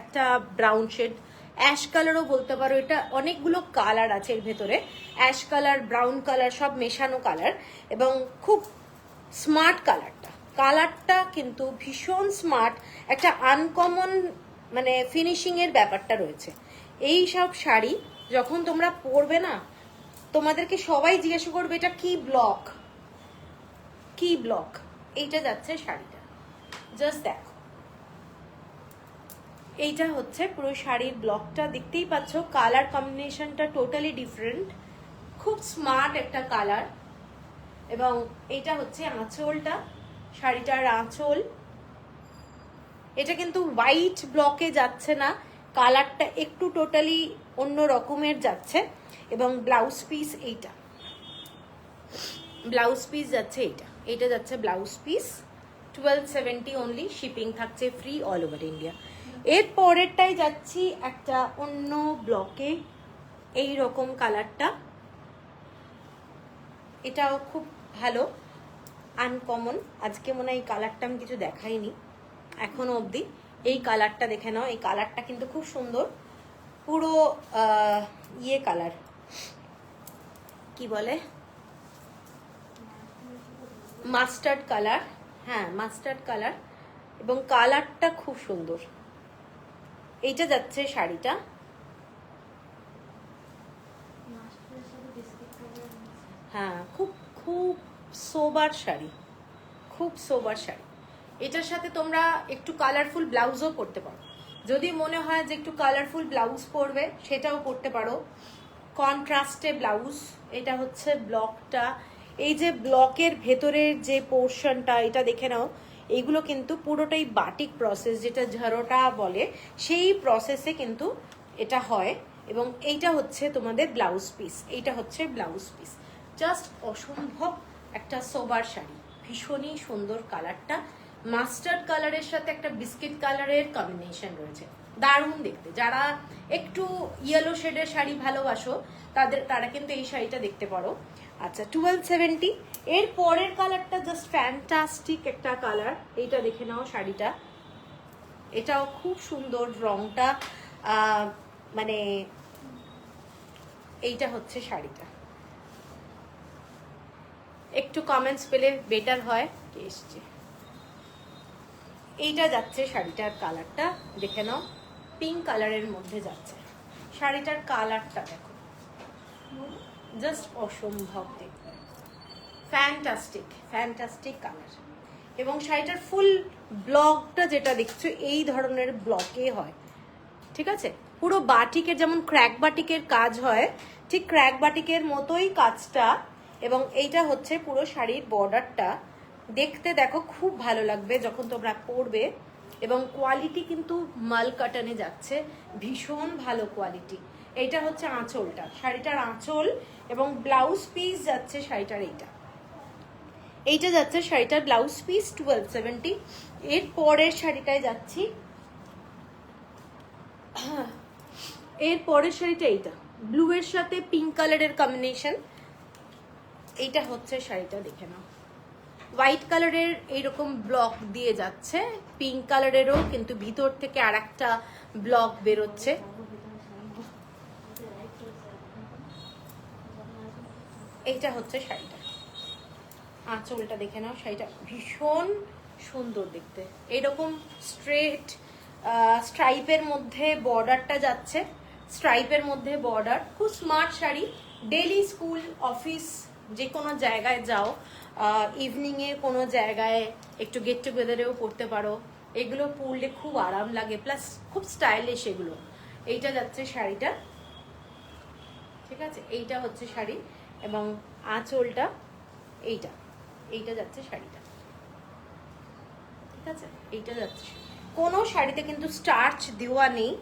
একটা ব্রাউন শেড, অ্যাশ কালারও বলতে পারো। এটা অনেকগুলো কালার আছে এর ভেতরে, অ্যাশ কালার, ব্রাউন কালার, সব মেশানো কালার, এবং খুব স্মার্ট কালারটা কিন্তু ভীষণ স্মার্ট, একটা আনকমন মানে ফিনিশিং এর ব্যাপারটা রয়েছে। এই সব শাড়ি যখন তোমরা পরবে না, তোমাদেরকে সবাই জিজ্ঞাসা করবে এটা কি ব্লক। এইটা যাচ্ছে শাড়িটা, জাস্ট দেখো, এইটা হচ্ছে পুরো শাড়ির ব্লকটা, দেখতেই পাচ্ছ। কালার কম্বিনেশনটা টোটালি ডিফারেন্ট, খুব স্মার্ট একটা কালার। এবং এইটা হচ্ছে আঁচলটা, শাড়িটার আঁচল। এটা কিন্তু হোয়াইট ব্লকে যাচ্ছে না, কালারটা একটু টোটালি অন্য রকমের যাচ্ছে। এবং ব্লাউজ পিস এইটা, ব্লাউজ পিস যাচ্ছে এইটা যাচ্ছে ব্লাউজ পিস, 1270 অনলি, শিপিং থাকছে ফ্রি অল ওভার ইন্ডিয়া। এর পরেরটাই যাচ্ছি একটা অন্য ব্লকে, এই রকম কালারটা, এটাও খুব ভালো, আনকমন। আজকে মনে হয় এই কালারটা আমি কিছু দেখাইনি এখনো অবধি। এই কালারটা দেখে নাও, এই কালারটা কিন্তু খুব সুন্দর, পুরো ইয়ে কালার, কি বলে, মাস্টার্ড কালার, হ্যাঁ মাস্টার্ড কালার, এবং কালারটা খুব সুন্দর। এইটা যাচ্ছে শাড়িটা, হ্যাঁ খুব খুব সোবার শাড়ি, খুব সোবার শাড়ি। এটার সাথে তোমরা একটু কালারফুল ব্লাউজও পরতে পারো, যদি মনে হয় যে একটু কালারফুল ব্লাউজ পরবে সেটাও পরতে পারো, কন্ট্রাস্টে ব্লাউজ। এটা হচ্ছে ব্লকটা, এই যে ব্লকের ভেতরের যে পোর্শনটা, এটা দেখে নাও, এইগুলো কিন্তু পুরোটাই বাটিক প্রসেস, যেটা ঝাড়োটা বলে, সেই প্রসেসে কিন্তু এটা হয়। এবং এইটা হচ্ছে তোমাদের ব্লাউজ পিস, এইটা হচ্ছে ব্লাউজ পিস। জাস্ট অসম্ভব একটা সোবার শাড়ি, ভীষণই সুন্দর কালারটা, মাস্টার্ড কালারের সাথে একটা বিস্কিট কালারের কম্বিনেশন রয়েছে, দারুণ দেখতে। যারা একটু ইয়েলো শেডের শাড়ি ভালোবাসো তারা কিন্তু এই শাড়িটা দেখতে পারো। আচ্ছা 1270। এর পরের কালারটা জাস্ট ফ্যান্টাস্টিক একটা কালার, এইটা দেখে নাও শাড়িটা, এটাও খুব সুন্দর, রংটা মানে এইটা হচ্ছে শাড়িটা। একটু কমেন্টস পেলে বেটার হয়। কে এসছে? এইটা যাচ্ছে শাড়িটার কালারটা, দেখে নাও, পিঙ্ক কালারের মধ্যে যাচ্ছে শাড়িটার কালারটা, দেখো জাস্ট অসম্ভব দেখতে, ফ্যান্টাস্টিক ফ্যান্টাস্টিক কালার। এবং শাড়িটার ফুল ব্লকটা যেটা দেখছো এই ধরনের ব্লকে হয়, ঠিক আছে? পুরো বাটিকের যেমন ক্র্যাক বাটিকের কাজ হয়, ঠিক ক্র্যাক বাটিকের মতোই কাজটা। এবং এইটা হচ্ছে পুরো শাড়ির বর্ডারটা। দেখতে দেখো খুব ভালো লাগবে যখন তোমরা পরবে। এবং কোয়ালিটি কিন্তু মাল কাটানে যাচ্ছে, ভীষণ ভালো কোয়ালিটি। এইটা হচ্ছে আঁচলটা, শাড়িটার আঁচল। এবং ব্লাউজ পিস যাচ্ছে শাড়িটার এইটা যাচ্ছে শাড়িটার ব্লাউজ পিস 1270। এর পরের শাড়িটায় যাচ্ছি, এর পরের শাড়িটা এইটা ব্লু এর সাথে পিঙ্ক কালারের কম্বিনেশন। এইটা হচ্ছে শাড়িটা, দেখে নাও। হোয়াইট কালারের এইরকম ব্লক দিয়ে যাচ্ছে, পিঙ্ক কালারেরও কিন্তু ভিতর থেকে আর একটা ব্লক বেরোচ্ছে। এইটা হচ্ছে শাড়িটা, আঁচলটা দেখে নাও। শাড়িটা ভীষণ সুন্দর দেখতে, এইরকম স্ট্রেট স্ট্রাইপের মধ্যে বর্ডারটা যাচ্ছে, স্ট্রাইপের মধ্যে বর্ডার। খুব smart sari, daily school office যে কোনো জায়গায় যাও, ইভিনিংয়ে কোনো জায়গায় একটু গেট টুগেদারেও পরতে পারো। এগুলো পরলে খুব আরাম লাগে, প্লাস খুব স্টাইলিশ এগুলো। এইটা যাচ্ছে শাড়িটা, ঠিক আছে? এইটা হচ্ছে শাড়ি এবং আঁচলটা এইটা, এইটা যাচ্ছে শাড়িটা, ঠিক আছে? এইটা যাচ্ছে, কোনো শাড়িতে কিন্তু স্টার্চ দেওয়া নেই।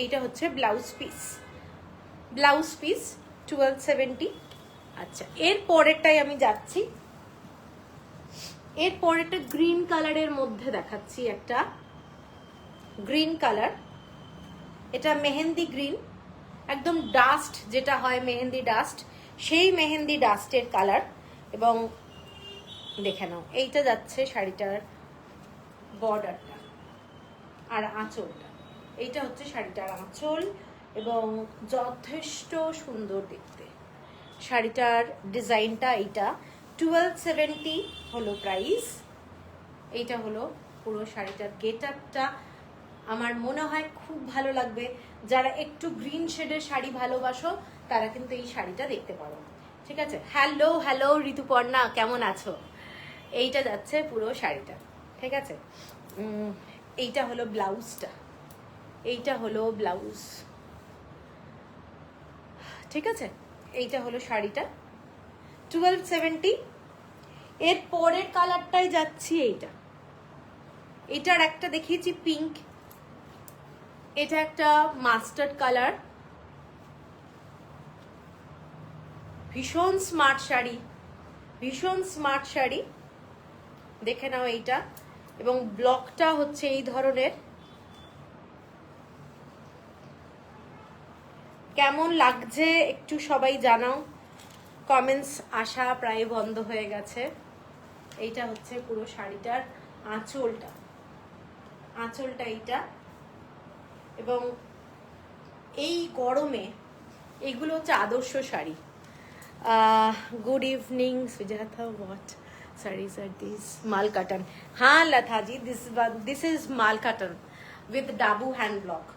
এইটা হচ্ছে ব্লাউজ পিস, ব্লাউজ পিস 1270। আচ্ছা, এর পরেরটাই আমি যাচ্ছি। এর পরেরটা গ্রিন কালারের মধ্যে দেখাচ্ছি, একটা গ্রিন কালার। এটা মেহেন্দি গ্রিন, একদম ডাস্ট যেটা হয় মেহেন্দি ডাস্ট, সেই মেহেন্দি ডাস্টের কালার। এবং দেখে নাও, এইটা যাচ্ছে শাড়িটার বর্ডারটা আর আঁচলটা। এইটা হচ্ছে শাড়িটার আঁচল এবং যথেষ্ট সুন্দর দেখতে। শাড়িটার ডিজাইনটা এইটা 1270 হলো প্রাইস। এইটা হলো পুরো শাড়িটার গেট আপটা। আমার মনে হয় খুব ভালো লাগবে। যারা একটু গ্রিন শেডের শাড়ি ভালোবাসো তারা কিন্তু এই শাড়িটা দেখতে পারো, ঠিক আছে? হ্যালো হ্যালো ঋতুপর্ণা, কেমন আছো? এইটা যাচ্ছে পুরো শাড়িটা, ঠিক আছে? এইটা হলো ব্লাউজটা, এইটা হলো ব্লাউজ, ঠিক আছে? এইটা হলো শাড়িটা 1270। এর পরের কালারটাই যাচ্ছি এইটা। এটার একটা দেখিয়েছি পিঙ্ক, এটা একটা মাস্টার্ড কালার। ভীষণ স্মার্ট শাড়ি, ভীষণ স্মার্ট শাড়ি, দেখে নাও এইটা। এবং ব্লকটা হচ্ছে এই ধরনের। কেমন লাগছে একটু সবাই জানাও, কমেন্টস আসা প্রায় বন্ধ হয়ে গেছে। এইটা হচ্ছে পুরো শাড়িটার আঁচলটা, আঁচলটা এইটা। এবং এই গরমে এইগুলো হচ্ছে আদর্শ শাড়ি। Good evening Sujata, what sarees are these? Mul cotton, हाँ Lata ji, this is mul cotton with Dabu hand block.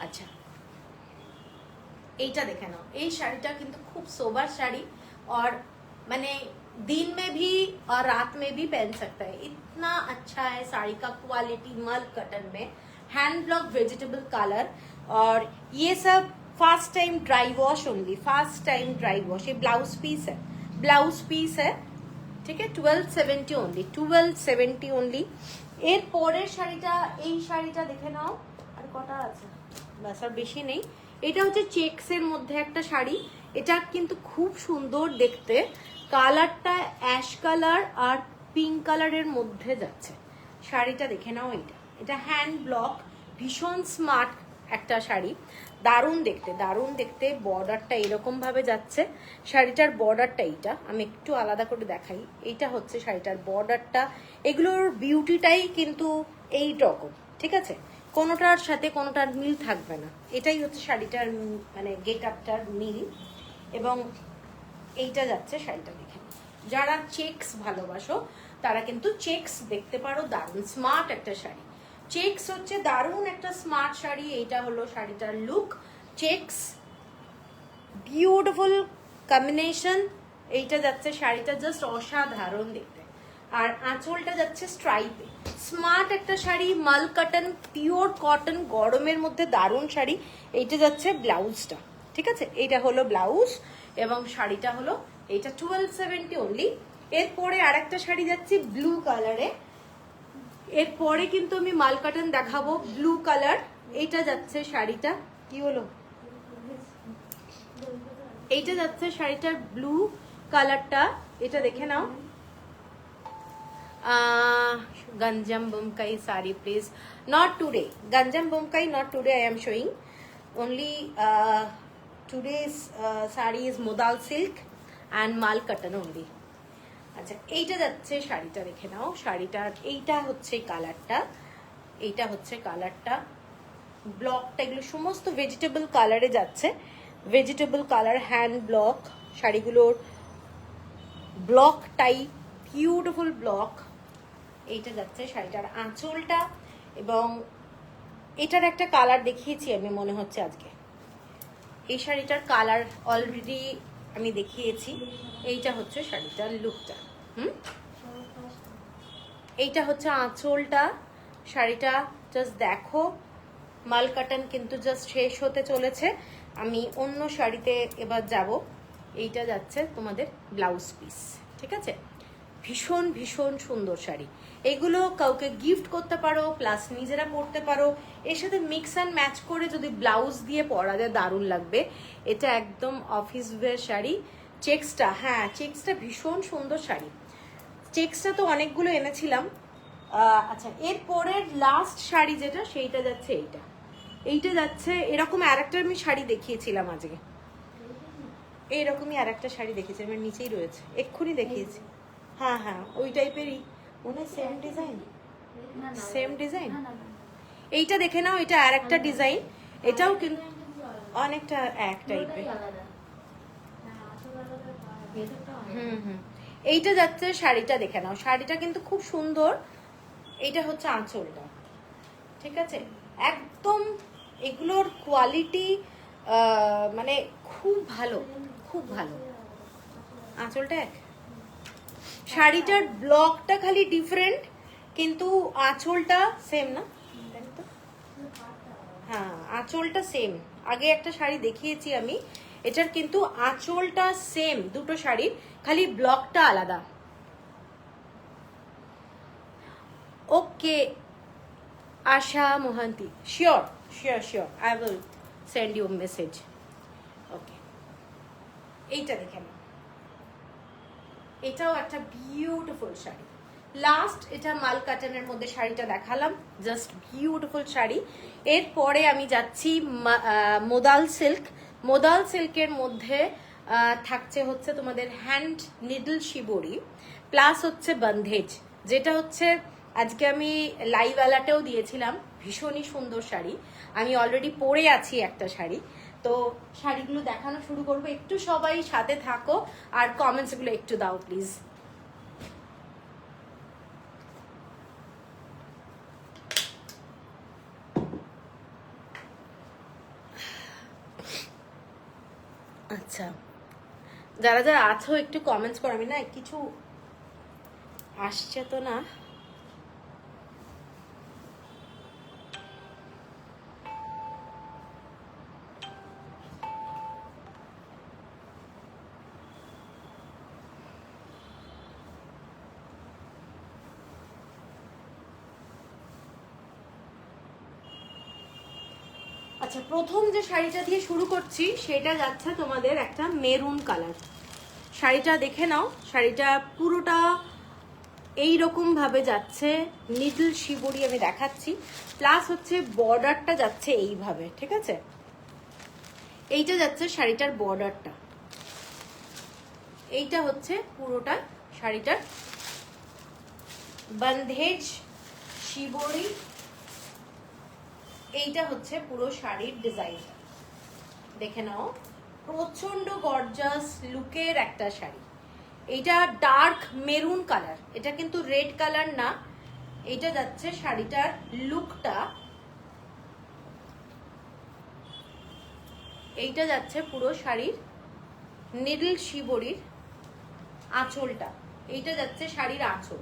अच्छा, এইটা দেখে নাও। এই শাড়িটা কিন্তু খুব সোবার শাড়ি और मैंने दिन में भी और रात में भी पहन सकता है, इतना अच्छा है साड़ी का क्वालिटी। मल कटन में हैंड ब्लॉक वेजिटेबल कलर, और ये सब fast time dry wash only, fast time dry wash. ये ब्लाउज पीस है, ब्लाउज पीस है, ठीक है? 1270 ओनली, 1270 ओनली। এর পরের শাড়িটা, এই শাড়িটা দেখে নাও। আর কটা আছে? বাস, আর বেশি নেই। এটা হচ্ছে চেকসের মধ্যে একটা শাড়ি। এটা কিন্তু খুব সুন্দর দেখতে, কালারটা অ্যাশ কালার আর পিঙ্ক কালারের মধ্যে যাচ্ছে। শাড়িটা দেখে নাও। এটা হ্যান্ড ব্লক, ভীষণ স্মার্ট একটা শাড়ি, দারুণ দেখতে, দারুণ দেখতে। বর্ডারটা এরকম ভাবে যাচ্ছে। শাড়িটার বর্ডারটা এইটা, আমি একটু আলাদা করে দেখাই। এইটা হচ্ছে শাড়িটার বর্ডারটা। এগুলোর বিউটিটাই কিন্তু এই রকম, ঠিক আছে? কোনোটার সাথে কোনোটার মিল থাকবে না, এটাই হচ্ছে শাড়িটার মানে গেট আপটার মিল। এবং এইটা যাচ্ছে শাড়িটা দেখে। যারা চেকস ভালোবাসো তারা কিন্তু চেকস দেখতে পারো, দারুণ স্মার্ট একটা শাড়ি। চেকস হচ্ছে দারুণ একটা স্মার্ট শাড়ি। এইটা হলো শাড়িটার লুক, চেকস, বিউটিফুল কম্বিনেশন, এইটা যাচ্ছে শাড়িটা জাস্ট অসাধারণ দেখতে। আর আঁচলটা যাচ্ছে স্ট্রাইপে, স্মার্ট একটা শাড়ি, মাল কটন, পিওর কটন, গরমের মধ্যে দারুণ শাড়ি। এইটা যাচ্ছে ব্লাউজটা, ঠিক আছে, এইটা হলো ব্লাউজ এবং শাড়িটা হলো এইটা 1270 অনলি। এরপরে আর একটা শাড়ি যাচ্ছে ব্লু কালারে, এরপরে কিন্তু আমি মাল কটন দেখাবো ব্লু কালার। এইটা যাচ্ছে শাড়িটা, কি হলো, এইটা যাচ্ছে শাড়িটার ব্লু কালারটা, এটা দেখে নাও। Ganjam Bomkai sari, please. Not today. Ganjam Bomkai, not today. I am showing. Only today's sari is modal silk and mal cotton only. আচ্ছা, এইটা যাচ্ছে শাড়িটা দেখে নাও। শাড়িটার এইটা হচ্ছে কালারটা, এইটা হচ্ছে কালারটা, ব্লকটা, এগুলো সমস্ত ভেজিটেবল কালারে যাচ্ছে। ভেজিটেবল কালার, হ্যান্ড ব্লক, শাড়িগুলোর ব্লক টাইপ, বিউটিফুল ব্লক। এইটা যাচ্ছে শাড়িটার আঁচলটা, এবং এটার একটা কালার দেখিয়েছি আমি মনে হচ্ছে আজকে। এই শাড়িটার কালার অলরেডি আমি দেখিয়েছি। এইটা হচ্ছে শাড়িটার লুকটা। এইটা হচ্ছে আঁচলটা। শাড়িটা জাস্ট দেখো, মাল কাটন কিন্তু জাস্ট শেষ হতে চলেছে। আমি অন্য শাড়িতে এবার যাব। এইটা যাচ্ছে তোমাদের ব্লাউজ পিস, ঠিক আছে। ভীষণ ভীষণ সুন্দর শাড়ি। এগুলো কাউকে গিফট করতে পারো, প্লাস নিজেরা পরতে পারো। এর সাথে মিক্স অ্যান্ড ম্যাচ করে যদি ব্লাউজ দিয়ে পরা যায় দারুণ লাগবে। এটা একদম অফিস ওয়্যার শাড়ি। চেক্সটা, হ্যাঁ চেক্সটা ভীষণ সুন্দর শাড়ি। চেক্সটা তো অনেকগুলো এনেছিলাম। আচ্ছা, এরপরের লাস্ট শাড়ি যেটা, সেইটা যাচ্ছে এইটা। এইটা যাচ্ছে এরকম আর একটা আমি শাড়ি দেখিয়েছিলাম আজকে, এইরকমই আর একটা শাড়ি দেখিয়েছিলাম, এর নিচেই রয়েছে, এক্ষুনি দেখিয়েছি। হ্যাঁ হ্যাঁ, ওই টাইপেরই মনে হয়, সেম ডিজাইন, সেম ডিজাইন। এইটা দেখে নাও, এটা আর একটা ডিজাইন, এটাও কিন্তু অনেকটা এক টাইপের। এইটা যাচ্ছে শাড়িটা দেখে নাও, শাড়িটা কিন্তু খুব সুন্দর। এইটা হচ্ছে আঁচলটা, ঠিক আছে, একদম এগুলোর কোয়ালিটি মানে খুব ভালো, খুব ভালো। আঁচলটা এক, শাড়িটার ব্লকটা খালি ডিফারেন্ট, কিন্তু আঁচলটা সেম না? হ্যাঁ, আঁচলটা সেম। আগে একটা শাড়ি দেখিয়েছি আমি, এটার কিন্তু আঁচলটা সেম, দুটো শাড়ির, খালি ব্লকটা আলাদা। Okay Asha Mohanty, sure sure sure, I will send you message. Okay, এইটা দেখে নাও, এটাও একটা বিউটিফুল শাড়ি। লাস্ট এটা মাল কাটনের মধ্যে শাড়িটা দেখালাম, জাস্ট বিউটিফুল শাড়ি। এরপরে আমি যাচ্ছি মোদাল সিল্ক। মোদাল সিল্কের মধ্যে থাকছে হচ্ছে তোমাদের হ্যান্ড নিডল শিবরি, প্লাস হচ্ছে বন্ধেজ, যেটা হচ্ছে আজকে আমি লাইভ আলাটেও দিয়েছিলাম। ভীষণই সুন্দর শাড়ি, আমি অলরেডি পরে আছি একটা শাড়ি। তো শাড়িগুলো দেখানো শুরু করবো, একটু সবাই সাথে থাকো আর কমেন্টসগুলো একটু দাও প্লিজ। আচ্ছা, যারা যারা আছো একটু কমেন্টস করো, আমি না কিছু আসছে তো না। আচ্ছা, প্রথম যে শাড়িটা দিয়ে শুরু করছি সেটা যাচ্ছে তোমাদের একটা মেরুন কালার। শাড়িটা দেখে নাও, শাড়িটা পুরোটা এইরকম ভাবে যাচ্ছে, নিডল শিবরি আমি দেখাচ্ছি, প্লাস হচ্ছে বর্ডারটা যাচ্ছে এইভাবে, ঠিক আছে। এইটা যাচ্ছে শাড়িটার বর্ডারটা, এইটা হচ্ছে পুরোটা শাড়িটার বন্ধেজ শিবরি। এইটা হচ্ছে পুরো শাড়ির ডিজাইনটা, দেখে নাও, প্রচন্ড গর্জাস লুকের একটা শাড়ি। এইটা ডার্ক মেরুন কালার, এটা কিন্তু রেড কালার না। এইটা যাচ্ছে শাড়িটার লুকটা, এইটা যাচ্ছে পুরো শাড়ির নিডল শিবরির আঁচলটা, এইটা যাচ্ছে শাড়ির আঁচল।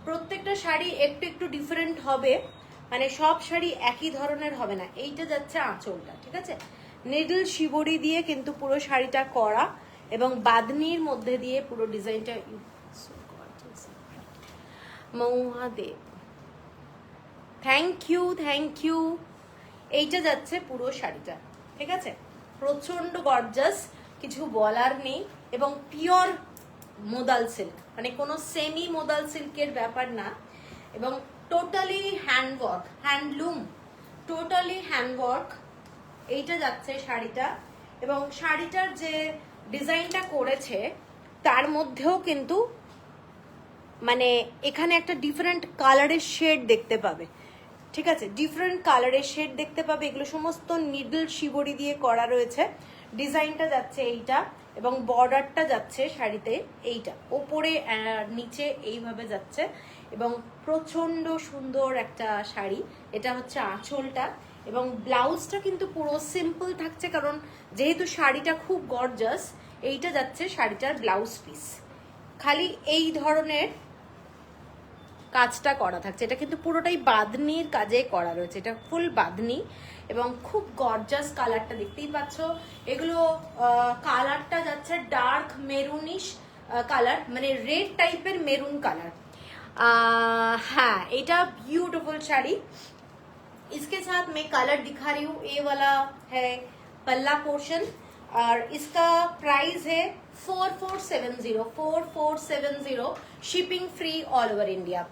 প্রত্যেকটা শাড়ি একটু একটু ডিফারেন্ট হবে, মানে সব শাড়ি একই ধরনের হবে না। এইটা যাচ্ছে আঁচলটা, ঠিক আছে? নিডল শিবরি দিয়ে কিন্তু পুরো শাড়িটা করা এবং বাঁধনির মধ্যে দিয়ে পুরো ডিজাইনটা। মৌহাদেব, থ্যাংক ইউ, থ্যাংক ইউ। এইটা যাচ্ছে পুরো শাড়িটা, ঠিক আছে? প্রচন্ড গর্জাস, কিছু বলার নেই। এবং পিওর মোদাল সিল্ক, মানে কোনো সেমি মোদাল সিল্কের ব্যাপার না। এবং totally handwork, handloom, totally handwork. এইটা যাচ্ছে শাড়িটা। এবং শাড়িটার যে ডিজাইনটা করেছে তার মধ্যেও কিন্তু মানে এখানে একটা ডিফারেন্ট কালারের শেড দেখতে পাবে, ঠিক আছে? ডিফারেন্ট কালারের শেড দেখতে পাবে। এগুলো সমস্ত নিডল শিবরি দিয়ে করা রয়েছে। ডিজাইনটা যাচ্ছে এইটা এবং বর্ডারটা যাচ্ছে শাড়িতে এইটা, ওপরে নিচে এইভাবে যাচ্ছে। এবং প্রচন্ড সুন্দর একটা শাড়ি। এটা হচ্ছে আঁচলটা এবং ব্লাউজটা কিন্তু পুরো সিম্পল থাকছে, কারণ যেহেতু শাড়িটা খুব গর্জাস। এইটা যাচ্ছে শাড়িটার ব্লাউজ পিস, খালি এই ধরনের কাজটা করা থাকছে। এটা কিন্তু পুরোটাই বাঁধনির কাজে করা রয়েছে, এটা ফুল বাঁধনি এবং খুব গর্জাস। কালারটা দেখতেই পাচ্ছ। এগুলো কালারটা যাচ্ছে ডার্ক মেরুনিশ কালার, মানে রেড টাইপের মেরুন কালার। हाँ, এটা ब्यूटीफुल साड़ी। इसके साथ मैं कलर दिखा रही हूँ। ये वाला है पल्ला पोर्शन और इसका प्राइस है 4470 shipping free all over India.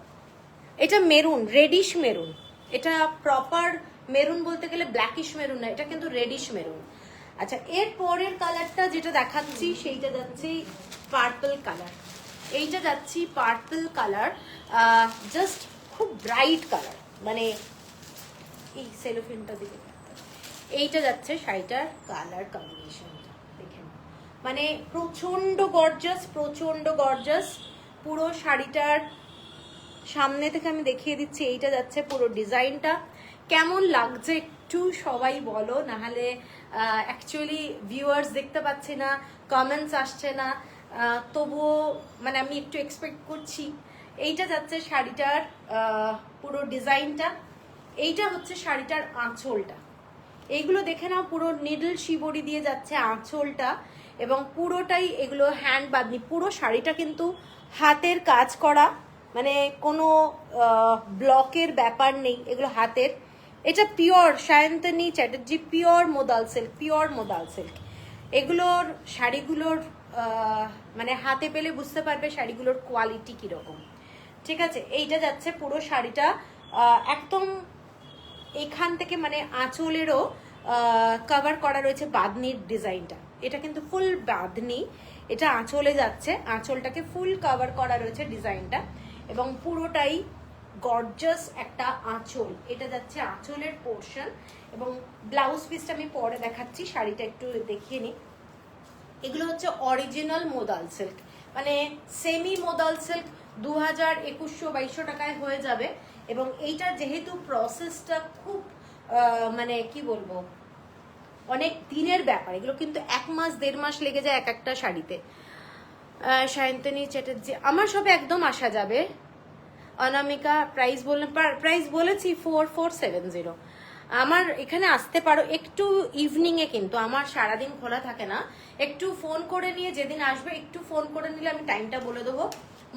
এটা মেরুন, রেডিশ মেরুন। এটা প্রপার মেরুন বলতে গেলে ব্ল্যাকিশ মেরুন না, এটা কিন্তু রেডিশ মেরুন। আচ্ছা, এর পরের কালারটা যেটা দেখাচ্ছি সেইটা যাচ্ছে পার্পল কালার। এইটা যাচ্ছি পার্পল কালার, জাস্ট খুব ব্রাইট কালার, মানে এই সেলোফিনটা দিকে। এইটা যাচ্ছে শাড়িটার কালার কম্বিনেশনটা দেখেন, মানে প্রচন্ড গর্জাস, প্রচন্ড গর্জাস। পুরো শাড়িটার সামনে থেকে আমি দেখিয়ে দিচ্ছি। এইটা যাচ্ছে পুরো ডিজাইনটা। কেমন লাগছে একটু সবাই বলো, নাহলে অ্যাকচুয়ালি ভিউয়ার্স দেখতে পাচ্ছি না, কমেন্টস আসছে না। তবুও মানে আমি একটু এক্সপেক্ট করছি। এইটা যাচ্ছে শাড়িটার পুরো ডিজাইনটা। এইটা হচ্ছে শাড়িটার আঁচলটা। এইগুলো দেখে নাও, পুরো নিডল শিবরি দিয়ে যাচ্ছে আঁচলটা এবং পুরোটাই এগুলো হ্যান্ড বাঁধনি। পুরো শাড়িটা কিন্তু হাতের কাজ করা, মানে কোনো ব্লকের ব্যাপার নেই, এগুলো হাতের। এটা pure Sayantani Chatterjee pure modal silk, pure modal silk. এগুলোর শাড়িগুলোর মানে হাতে পেলে বুঝতে পারবে শাড়িগুলোর কোয়ালিটি কিরকম, ঠিক আছে? এইটা যাচ্ছে পুরো শাড়িটা একদম এখান থেকে, মানে আঁচলেরও কভার করা রয়েছে বাঁধনির ডিজাইনটা। এটা কিন্তু ফুল বাঁধনি, এটা আঁচলে যাচ্ছে, আঁচলটাকে ফুল কভার করা রয়েছে ডিজাইনটা এবং পুরোটাই গর্জাস একটা আঁচল। এটা যাচ্ছে আঁচলের পোর্শন এবং ব্লাউজ পিসটা আমি পরে দেখাচ্ছি। শাড়িটা একটু দেখিয়ে নিই। এগুলো হচ্ছে অরিজিনাল মোদাল সিল্ক, মানে সেমি মোদাল সিল্ক 2100-2200 টাকায় হয়ে যাবে। এবং এইটা যেহেতু প্রসেসটা খুব মানে কি বলবো, অনেক দিনের ব্যাপার। এগুলো কিন্তু 1 মাস 1.5 মাস লেগে যায় এক একটা শাড়িতে। সায়ন্তনী চ্যাটার্জি, আমার সবে একদম আসা যাবে। অনামিকা, প্রাইস বললেন, প্রাইস বলেছি 4470। আমার এখানে আসতে পারো একটু ইভিনিংয়ে, কিন্তু আমার সারাদিন খোলা থাকে না। একটু ফোন করে নিয়ে, যেদিন আসবে একটু ফোন করে নিলে আমি টাইমটা বলে দেবো।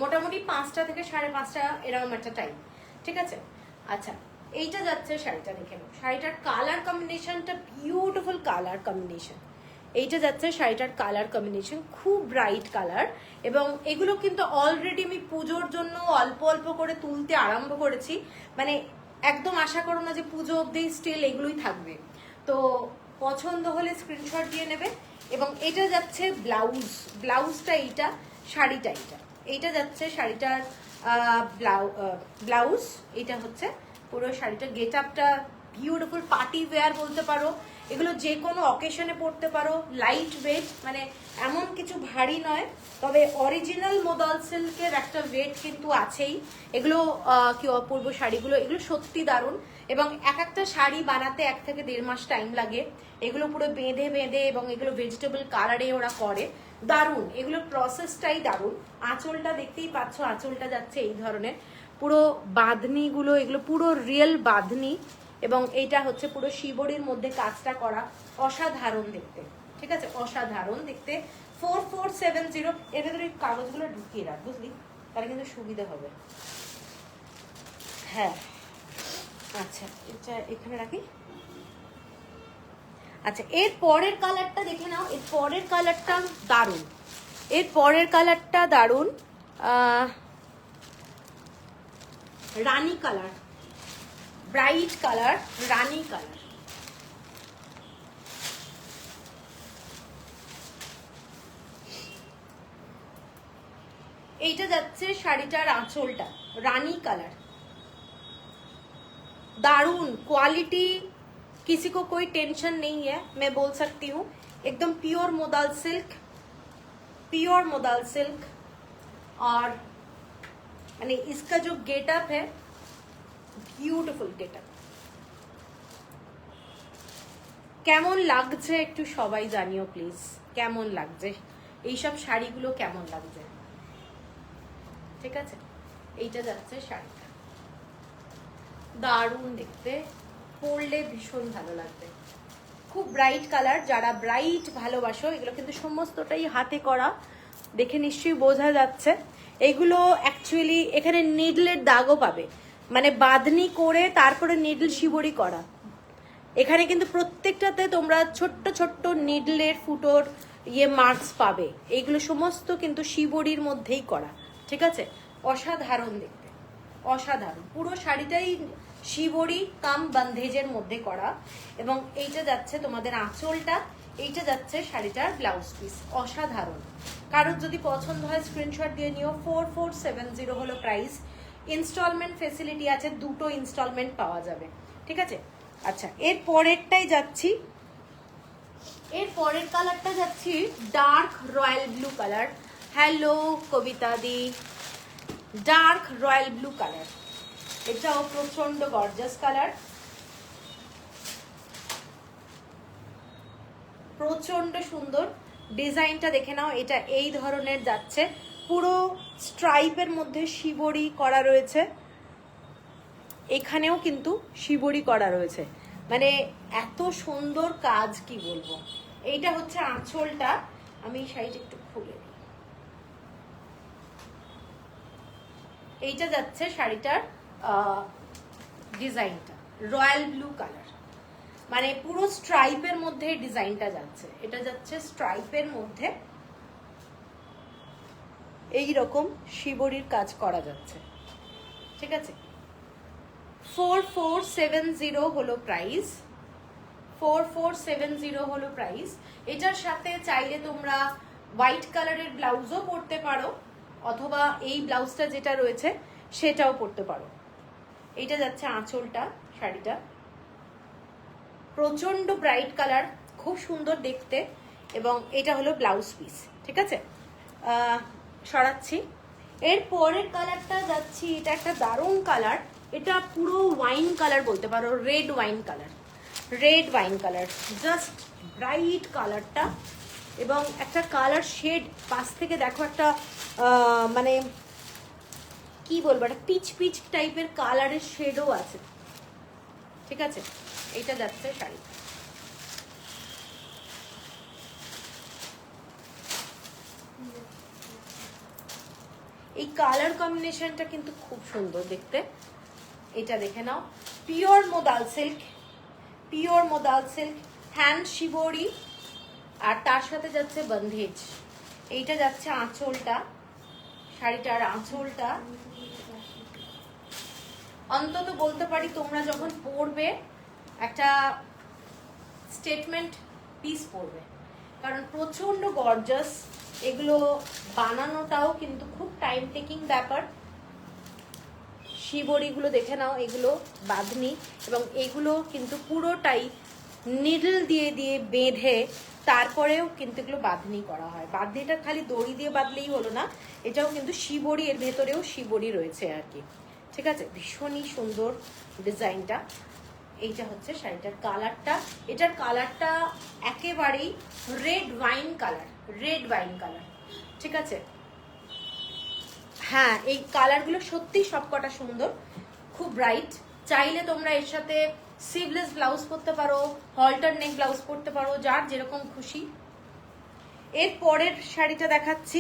মোটামুটি 5টা থেকে 5:30 এরকম একটা টাইম, ঠিক আছে? আচ্ছা, এইটা যাচ্ছে শাড়িটা দেখে নাও। শাড়িটার কালার কম্বিনেশনটা বিউটিফুল কালার কম্বিনেশন। এইটা যাচ্ছে শাড়িটার কালার কম্বিনেশন, খুব ব্রাইট কালার। এবং এগুলো কিন্তু অলরেডি আমি পুজোর জন্য অল্প অল্প করে তুলতে আরম্ভ করেছি, মানে একদম আশা করো না যে পুজো অব্দি স্টিল এগুলোই থাকবে। তো পছন্দ হলে স্ক্রিনশট দিয়ে নেবে। এবং এটা যাচ্ছে ব্লাউজ, ব্লাউজটা এইটা, শাড়িটা এইটা। এইটা যাচ্ছে শাড়িটার ব্লাউজ। এটা হচ্ছে পুরো শাড়িটার গেট আপটা বিউটিফুল পার্টি ওয়্যার বলতে পারো, এগুলো যে কোনো অকেশনে পড়তে পারো, লাইট ওয়েট, মানে এমন কিছু ভারী নয়, তবে অরিজিনাল মোদাল সিল্কের একটা ওয়েট কিন্তু আছেই। এগুলো কি অপূর্ব শাড়িগুলো, এগুলো সত্যি দারুণ, এবং এক একটা শাড়ি বানাতে 1 থেকে 1.5 মাস টাইম লাগে। এগুলো পুরো বেঁধে বেঁধে এবং এগুলো ভেজিটেবল কালারে ওরা করে, দারুণ, এগুলোর প্রসেসটাই দারুণ। আঁচলটা দেখতেই পাচ্ছ, আঁচলটা যাচ্ছে এই ধরনের পুরো বাঁধনিগুলো, এগুলো পুরো রিয়েল বাঁধনি, এবং এইটা হচ্ছে পুরো শিবরির মধ্যে কাজটা করা, অসাধারণ দেখতে, ঠিক আছে, অসাধারণ দেখতে। 4470, এর ভেতরে কাগজগুলো ঢুকিয়ে রাখ, বুঝলি, তাহলে কিন্তু সুবিধা হবে। হ্যাঁ, আচ্ছা, এটা এখানে রাখি। আচ্ছা, এর পরের কালারটা দেখে নাও, এর পরের কালারটা দারুণ, এর পরের কালারটা দারুণ, রানী কালার, ব্রাইট কালার, রানী কালার। এইটা যাচ্ছে শাড়িটার আঁচলটা, রানী কালার, दारुण क्वालिटी, किसी को कोई टेंशन नहीं है, मैं बोल सकती हूँ, एकदम प्योर मोदाल सिल्क, प्योर मोदाल सिल्क। और यानी इसका जो गेटअप है, ब्यूटीफुल गेटअप। কেমন লাগছে একটু সবাই জানিও প্লিজ, কেমন লাগছে এই সব শাড়িগুলো, কেমন লাগছে, ঠিক আছে। এইটা যাচ্ছে শাড়িটা, দারুণ দেখতে, পরলে ভীষণ ভালো লাগবে, খুব ব্রাইট কালার। যারা ব্রাইট ভালোবাসো, এগুলো কিন্তু সমস্তটাই হাতে করা, দেখে নিশ্চয়ই বোঝা যাচ্ছে। এগুলো অ্যাকচুয়ালি এখানে নিডলের দাগও পাবে, মানে বাঁধনি করে তারপরে নিডল শিবরি করা। এখানে কিন্তু প্রত্যেকটাতে তোমরা ছোট্ট ছোট্ট নিডলের ফুটোর মার্কস পাবে, এইগুলো সমস্ত কিন্তু শিবরির মধ্যেই করা, ঠিক আছে। অসাধারণ দেখতে, অসাধারণ, পুরো শাড়িটাই শিবরি কাম বন্ধেজের মধ্যে করা। এবং এইটা যাচ্ছে তোমাদের আঁচলটা, এইটা যাচ্ছে শাড়িটার ব্লাউজ পিস, অসাধারণ। কারোর যদি পছন্দ হয় স্ক্রিনশট দিয়ে নিও। 4470 হলো প্রাইস। ইনস্টলমেন্ট ফেসিলিটি আছে, 2টো ইনস্টলমেন্ট পাওয়া যাবে, ঠিক আছে। আচ্ছা, এর পরেরটাই যাচ্ছি, এর পরের কালারটা যাচ্ছি dark royal blue colour. Hello Kabita di, dark royal blue colour, এটাও প্রচন্ড গর্জাস কালার, প্রচন্ড সুন্দর। ডিজাইনটা দেখে নাও, এটা এই ধরনের যাচ্ছে, পুরো স্ট্রাইপের মধ্যে শিবরি করা রয়েছে, এখানেও কিন্তু শিবরি করা রয়েছে, মানে এত সুন্দর কাজ কি বলবো। এইটা হচ্ছে আঁচলটা, আমি শাড়িটা একটু খুলে দিই। এইটা যাচ্ছে শাড়িটার ডিজাইনটা, রয়্যাল ব্লু কালার, মানে পুরো স্ট্রাইপের মধ্যে ডিজাইনটা যাচ্ছে, এটা যাচ্ছে স্ট্রাইপের মধ্যে এই রকম শিবরির কাজ করা যাচ্ছে, ঠিক আছে। 4470 হলো প্রাইস, 4470 হলো প্রাইস। এটার সাথে চাইলে তোমরা হোয়াইট কালারের ব্লাউজও পরতে পারো, অথবা এই ব্লাউজটা যেটা রয়েছে সেটাও পরতে পারো। এইটা যাচ্ছে আঁচলটা, শাড়িটা প্রচন্ড ব্রাইট কালার, খুব সুন্দর দেখতে, এবং এটা হলো ব্লাউজ পিস, ঠিক আছে। সরাচ্ছি। এর পরের কালারটা যাচ্ছি, এটা একটা দারুণ কালার, এটা পুরো ওয়াইন কালার বলতে পারো, red wine colour, red wine colour, just bright কালারটা, এবং একটা কালার শেড পাশ থেকে দেখো, একটা মানে কি বলবো, একটা পিচ পিচ টাইপের কালারের শেডও আছে, ঠিক আছে। এইটা যাচ্ছে শাড়ি, এই কালার কম্বিনেশনটা কিন্তু খুব সুন্দর দেখতে। এটা দেখে নাও, pure modal silk, pure modal silk, hand shibori, আর তার সাথে যাচ্ছে বন্ধেজ। এইটা যাচ্ছে আঁচলটা, শাড়িটার আঁচলটা অন্তত বলতে পারি তোমরা যখন পরবে একটা স্টেটমেন্ট পিস পরবে, কারণ প্রচন্ড গর্জাস। এগুলো বানানোটাও কিন্তু খুব টাইম টেকিং ব্যাপার, শিবরিগুলো দেখে নাও, এগুলো বাঁধনি এবং এগুলো কিন্তু পুরোটাই নিডল দিয়ে দিয়ে বেঁধে তারপরেও কিন্তু এগুলো বাঁধনি করা হয়। বাঁধনিটা খালি দড়ি দিয়ে বাঁধলেই হলো না, এটাও কিন্তু শিবরি, এর ভেতরেও শিবরি রয়েছে আর কি। ঠিক আছে, ভীষণই সুন্দর ডিজাইনটা। এইটা হচ্ছে শাড়িটার কালারটা, এটার কালারটা একেবারেই red wine colour, red wine colour. ঠিক আছে, হ্যাঁ এই কালারগুলো সত্যি সবকটা সুন্দর, খুব ব্রাইট। চাইলে তোমরা এর সাথে স্লিভলেস ব্লাউজ পরতে পারো, হল্টার নেক ব্লাউজ পরতে পারো, যার যেরকম খুশি। এর পরের শাড়িটা দেখাচ্ছি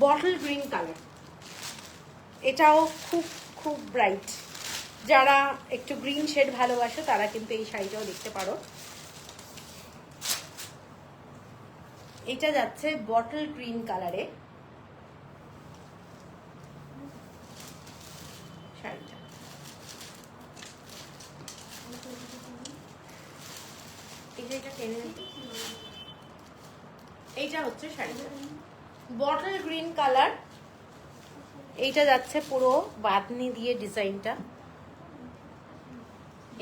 বটল গ্রিন কালার, এটাও খুব খুব ব্রাইট। যারা একটু গ্রিন শেড ভালোবাসে তারা কিন্তু এই শাড়িটাও দেখতে পারো। এটা যাচ্ছে বটল গ্রিন কালারে শাড়িটা। এইটা হচ্ছে শাড়িটা বটল গ্রিন কালার। এইটা যাচ্ছে পুরো বাঁধনি দিয়ে ডিজাইনটা।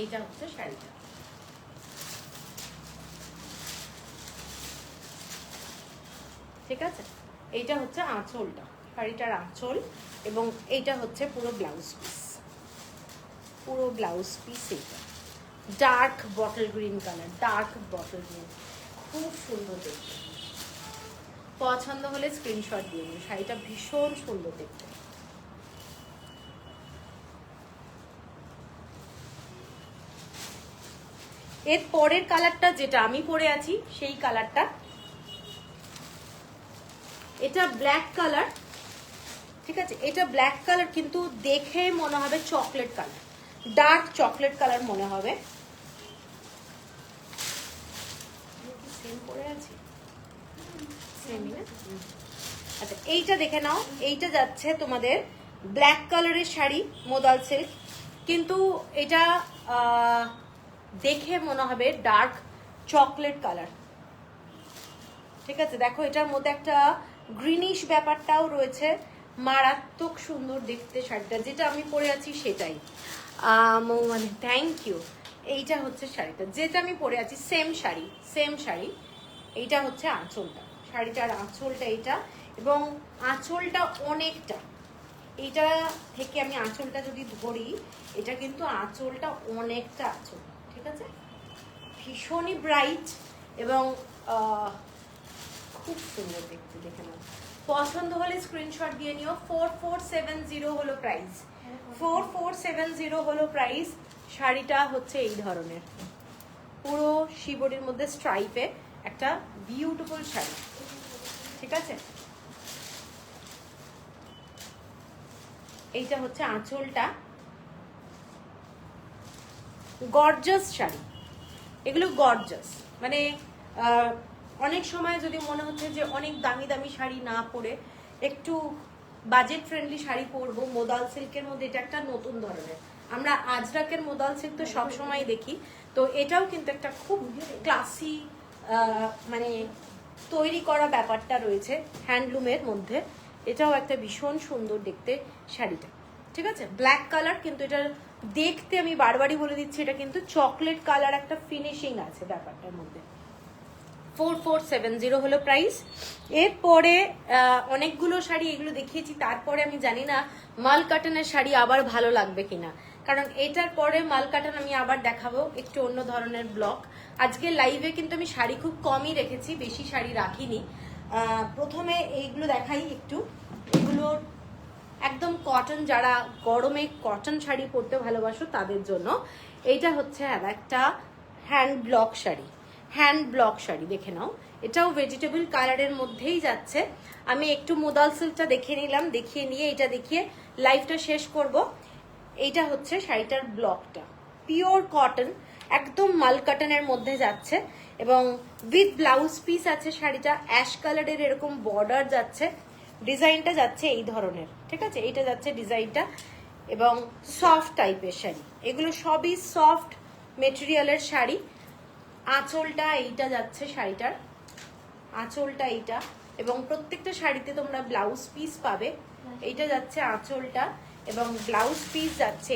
এইটা হচ্ছে শাড়িটা। ঠিক আছে, এইটা হচ্ছে আঁচলটা, শাড়িটার আঁচল, এবং এইটা হচ্ছে পুরো ব্লাউজ পিস, পুরো ব্লাউজ পিস। এইটা dark bottle green colour, dark bottle green, খুব সুন্দর দেখতে। পছন্দ হলে স্ক্রিনশট দিয়ে দিন, শাড়িটা ভীষণ সুন্দর দেখতে। এর পরের কালারটা যেটা আমি পরে আছি সেই কালারটা, এটা ব্ল্যাক কালার। ঠিক আছে, এটা ব্ল্যাক কালার কিন্তু দেখে মনে হবে chocolate colour, dark chocolate colour মনে হবে। সেম পরে আছি, সেমই না? আচ্ছা এইটা দেখে নাও, এইটা যাচ্ছে তোমাদের ব্ল্যাক কালারের শাড়ি, মোদাল সিল্ক, কিন্তু এটা দেখে মনে হবে ডার্ক চকলেট কালার। ঠিক আছে, দেখো এটার মধ্যে একটা গ্রিনিশ ব্যাপারটাও রয়েছে, মারাত্মক সুন্দর দেখতে শাড়িটা। যেটা আমি পরে আছি সেটাই, মানে থ্যাংক ইউ। এইটা হচ্ছে শাড়িটা যেটা আমি পরে আছি, সেম শাড়ি, সেম শাড়ি। এইটা হচ্ছে আঁচলটা, শাড়িটার আঁচলটা এইটা, এবং আঁচলটা অনেকটা, এইটা থেকে আমি আঁচলটা যদি ধরি, এটা কিন্তু আঁচলটা অনেকটা আঁচল। ঠিক আছে, ভীষণই ব্রাইট এবং খুব সুন্দর দেখতে, দেখে নাও। পছন্দ হলে স্ক্রিনশট দিয়ে নিও। 4470 হলো প্রাইস, 4470 হলো প্রাইস। শাড়িটা হচ্ছে এই ধরনের, পুরো শিবরির মধ্যে স্ট্রাইপে একটা বিউটিফুল শাড়ি। ঠিক আছে, এইটা হচ্ছে আঁচলটা, গর্জাস শাড়ি, এগুলো গর্জাস। মানে অনেক সময় যদি মনে হচ্ছে যে অনেক দামি দামি শাড়ি না পরে একটু বাজেট ফ্রেন্ডলি শাড়ি পরবো, মোদাল সিল্কের মধ্যে এটা একটা নতুন ধরনের। আমরা আজরাকের মোদাল সিল্ক তো সবসময় দেখি, তো এটাও কিন্তু একটা খুব ক্লাসি মানে তৈরি করা ব্যাপারটা রয়েছে হ্যান্ডলুমের মধ্যে। এটাও একটা ভীষণ সুন্দর দেখতে শাড়িটা। ঠিক আছে, ব্ল্যাক কালার, কিন্তু এটা দেখতে আমি বারবারই বলে দিচ্ছি, এটা কিন্তু চকলেট কালার একটা ফিনিশিং আছে ব্যাপারটার মধ্যে। 4470 হলো প্রাইস। এরপরে অনেকগুলো শাড়ি এগুলো দেখিয়েছি, তারপরে আমি জানি না মাল কাটনের শাড়ি আবার ভালো লাগবে কিনা, কারণ এটার পরে মাল কাটন আমি আবার দেখাবো একটু অন্য ধরনের ব্লগ। আজকে লাইভে কিন্তু আমি শাড়ি খুব কমই রেখেছি, বেশি শাড়ি রাখিনি। প্রথমে এইগুলো দেখাই একটু, এগুলো একদম কটন, যারা গরমে কটন শাড়ি পরতে ভালোবাসো তাদের জন্য। এইটা হচ্ছে একটা hand block sari, hand block sari দেখে নাও। এটাও ভেজিটেবল কালারের মধ্যেই যাচ্ছে। আমি একটু মোদাল সিল্কটা দেখে নিলাম, দেখিয়ে নিয়ে এটা দেখিয়ে লাইভটা শেষ করব। এইটা হচ্ছে শাড়িটার ব্লকটা, পিওর কটন, একদম মাল কাটনের মধ্যে যাচ্ছে, এবং উইথ ব্লাউজ পিস আছে। শাড়িটা অ্যাশ কালারের এরকম বর্ডার যাচ্ছে, ডিজাইনটা যাচ্ছে এই ধরনের। ঠিক আছে, এইটা যাচ্ছে ডিজাইনটা, এবং সফট টাইপের শাড়ি, এগুলো সবই সফট মেটেরিয়ালের শাড়ি। আঁচলটা এইটা যাচ্ছে, শাড়িটার আঁচলটা এইটা, এবং প্রত্যেকটা শাড়িতে তোমরা ব্লাউজ পিস পাবে। এইটা যাচ্ছে আঁচলটা, এবং ব্লাউজ পিস যাচ্ছে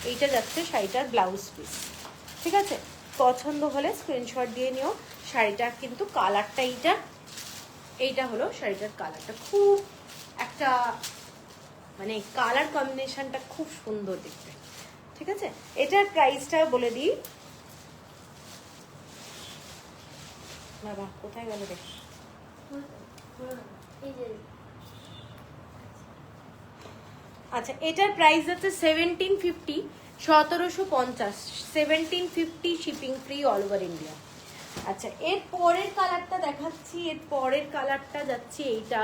এইটা যাচ্ছে শাড়িটার ব্লাউজ পিস। ঠিক আছে, পছন্দ হলে স্ক্রিনশট দিয়ে নিও। শাড়িটার কিন্তু কালারটা এইটা হলো শাড়িটার কালারটা, খুব একটা মানে কালার কম্বিনেশনটা খুব সুন্দর দেখতে। ঠিক আছে, এটার প্রাইসটা বলে দিই। বাবা কোথায় গেল রে? আচ্ছা, এটার প্রাইস হচ্ছে 1750, 1750, 1750 shipping free all over India. আচ্ছা, এর পরের কালারটা দেখাচ্ছি। এর পরের কালারটা যাচ্ছে এইটা,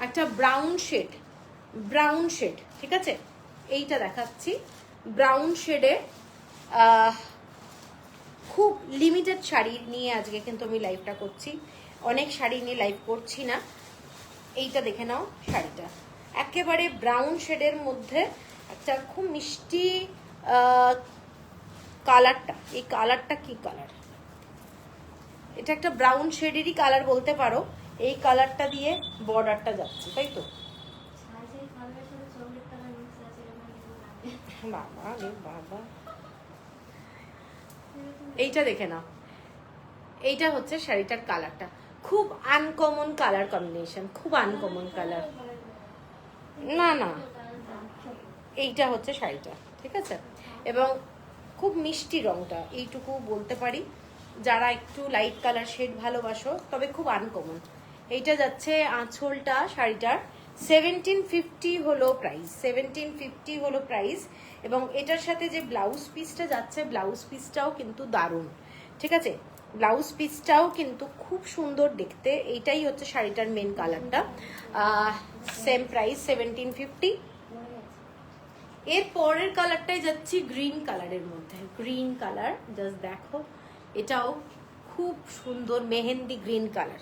একটা ব্রাউন শেড। ঠিক আছে, এইটা দেখাচ্ছি ব্রাউন শেডে। খুব লিমিটেড শাড়ি নিয়ে আজকে কিন্তু আমি লাইভটা করছি, অনেক শাড়ি নিয়ে লাইভ করছি না। এইটা দেখে নাও, শাড়িটা একেবারে ব্রাউন শেডের মধ্যে একটা খুব মিষ্টি কালারটা। এই কালারটা কি কালার? এটা একটা ব্রাউন শেডেরই কালার বলতে পারো। এই কালারটা দিয়ে বর্ডারটা যাচ্ছে, তাই তো? বাবা রে বাবা, এইটা দেখে নাও, এইটা হচ্ছে শাড়িটার কালারটা। খুব আনকমন কালার কম্বিনেশন, খুব আনকমন কালার। না না, এইটা হচ্ছে শাড়িটা। ঠিক আছে, এবং খুব মিষ্টি রংটা, এইটুকু বলতে পারি। যারা একটু লাইট কালার শেড ভালোবাসো, তবে খুব আনকমন। এইটা যাচ্ছে আঁচলটা শাড়িটার 1750 হলো প্রাইস, 1750 হলো প্রাইস। এবং এটার সাথে যে ব্লাউজ পিসটা যাচ্ছে, ব্লাউজ পিসটাও কিন্তু দারুণ। ঠিক আছে, ব্লাউজ পিসটাও কিন্তু খুব সুন্দর দেখতে। এইটাই হচ্ছে শাড়িটার মেন কালারটা। Same price 1750। এর পরের কালারটাই যাচ্ছি গ্রিন কালারের মধ্যে। গ্রিন কালার, জাস্ট দেখো, এটাও খুব সুন্দর mehendi green colour,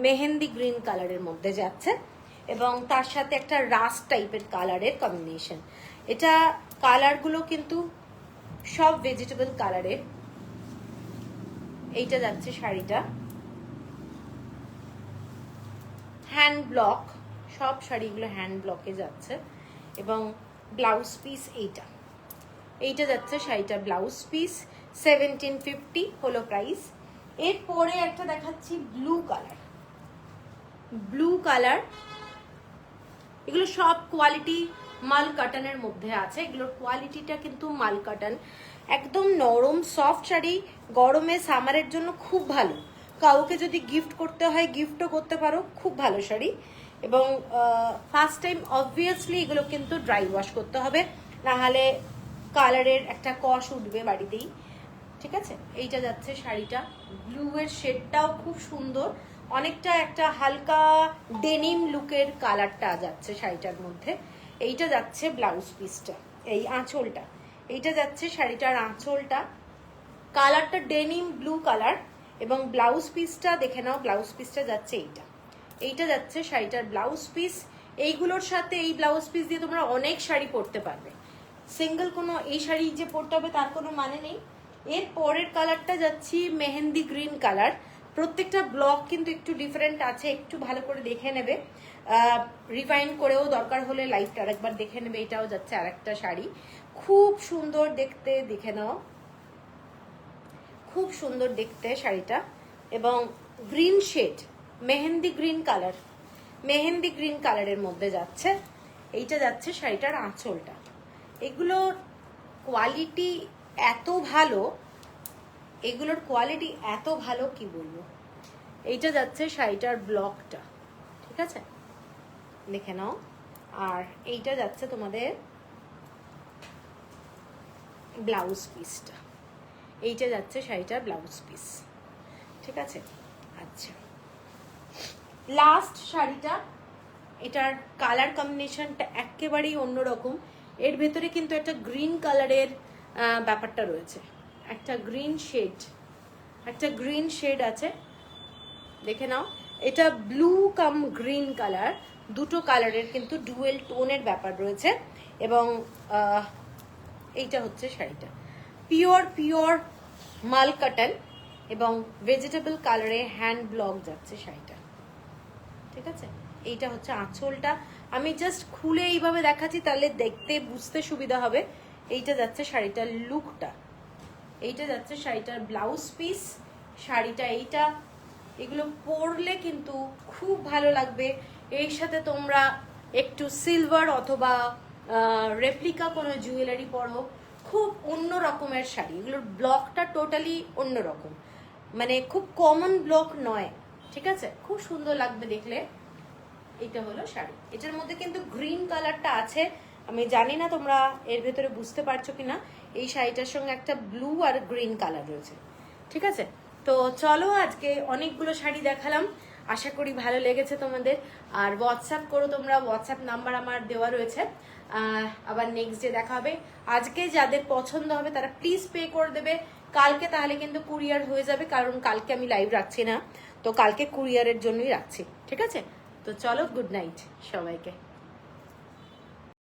mehendi green কালারের মধ্যে যাচ্ছে। এবং তার সাথে একটা রাস্ট টাইপের কালারের কম্বিনেশন। এটা কালারগুলো কিন্তু সব ভেজিটেবল কালারের। এইটা যাচ্ছে শাড়িটা হ্যান্ড ব্লক, সব শাড়িগুলো হ্যান্ড ব্লকে যাচ্ছে। এবং ব্লাউজ পিস এইটা যাচ্ছে শাড়িটার ব্লাউজ পিস, 1750 হলো প্রাইস। এরপরে একটা দেখাচ্ছি ব্লু কালার। এগুলো সব কোয়ালিটি মাল কাটানের মধ্যে আছে। এগুলোর কোয়ালিটিটা কিন্তু মাল কাটান, একদম নরম সফট শাড়ি। গরমে সামারের জন্য খুব ভালো। কাউকে যদি গিফট করতে হয়, গিফটও করতে পারো, খুব ভালো শাড়ি। এবং ফার্স্ট টাইম অবভিয়াসলি এগুলো কিন্তু ড্রাই ওয়াশ করতে হবে, নাহলে কালারের একটা কষ উঠবে বাড়িতেই। ঠিক আছে, এইটা যাচ্ছে শাড়িটা। ব্লু এর শেডটাও খুব সুন্দর, অনেকটা একটা হালকা ডেনিম লুকের কালারটা যাচ্ছে শাড়িটার মধ্যে। এইটা যাচ্ছে ব্লাউজ পিসটা, এই আঁচলটা। এইটা যাচ্ছে শাড়িটার আঁচলটা, কালারটা ডেনিম ব্লু কালার। এবং ব্লাউজ পিসটা দেখে নাও, ব্লাউজ পিসটা যাচ্ছে এইটা যাচ্ছে শাড়িটার ব্লাউজ পিস। এইগুলোর সাথে এই ব্লাউজ পিস দিয়ে তোমরা অনেক শাড়ি পরতে পারবে। সিঙ্গেল কোনো এই শাড়ি যে পরতে হবে তার কোনো মানে নেই। এর পরের কালারটা যাচ্ছি মেহেন্দি গ্রিন কালার। প্রত্যেকটা ব্লক কিন্তু একটু ডিফারেন্ট আছে, একটু ভালো করে দেখে নেবে, রিফাইন করেও দরকার হলে লাইভটা আরেকবার দেখে নেবে। এটাও যাচ্ছে আরেকটা শাড়ি, খুব সুন্দর দেখতে, দেখে নাও, খুব সুন্দর দেখতে শাড়িটা। এবং গ্রিন শেড, মেহেন্দি গ্রিন কালারের মধ্যে যাচ্ছে। এইটা যাচ্ছে শাড়িটার আঁচলটা। এগুলোর কোয়ালিটি এত ভালো, কি বলবো। এইটা যাচ্ছে শাড়িটার ব্লকটা। ঠিক আছে, দেখে নাও। আর এইটা যাচ্ছে তোমাদের ব্লাউজ পিসটা। এইটা যাচ্ছে শাড়িটার ব্লাউজ পিস। ঠিক আছে, আচ্ছা, লাস্ট শাড়িটা, এটার কালার কম্বিনেশনটা একেবারেই অন্যরকম। এর ভেতরে কিন্তু একটা গ্রিন কালারের ব্যাপারটা রয়েছে, একটা গ্রিন শেড আছে, দেখে নাও। এটা ব্লু কাম গ্রিন কালার, দুটো কালারের কিন্তু ডুয়েল টোনের ব্যাপার রয়েছে। এবং এইটা হচ্ছে শাড়িটা, পিওর মাল কাটন এবং ভেজিটেবল কালারে হ্যান্ড ব্লক যাচ্ছে শাড়িটা। ঠিক আছে, এইটা হচ্ছে আঁচলটা। আমি জাস্ট খুলে এইভাবে দেখাচ্ছি, তাহলে দেখতে বুঝতে সুবিধা হবে। এইটা যাচ্ছে শাড়িটার লুকটা, এইটা যাচ্ছে শাড়িটার ব্লাউজ পিস, শাড়িটা এইটা, এগুলো পরলে কিন্তু খুব ভালো লাগবে। এর সাথে তোমরা একটু সিলভার অথবা রেপ্লিকা কোনো জুয়েলারি পরো, খুব অন্য রকমের শাড়ি। এগুলোর ব্লকটা টোটালি অন্য রকম, মানে খুব কমন ব্লক নয়, ঠিক আছে? খুব সুন্দর লাগবে দেখলে। এটা হলো শাড়ি, এটার মধ্যে কিন্তু গ্রিন কালারটা আছে, আমি জানি না তোমরা এর ভেতরে বুঝতে পারছো কিনা। এই শাড়িটার সঙ্গে একটা ব্লু আর গ্রিন কালার রয়েছে, ঠিক আছে? তো চলো, আজকে অনেকগুলো শাড়ি দেখালাম, আশা করি ভালো লেগেছে তোমাদের। আর হোয়াটসঅ্যাপ করো তোমরা, হোয়াটসঅ্যাপ নাম্বার আমার দেওয়া রয়েছে। আবার নেক্সট ডে দেখা হবে। আজকে যাদের পছন্দ হবে তারা প্লিজ পে করে দেবে, কালকে তাহলে কিন্তু কুরিয়ার হয়ে যাবে, কারণ কালকে আমি লাইভ রাখছি না, তো কালকে কুরিয়ারের জন্যই রাখছি, ঠিক আছে? তো চলো, গুড নাইট সবাইকে।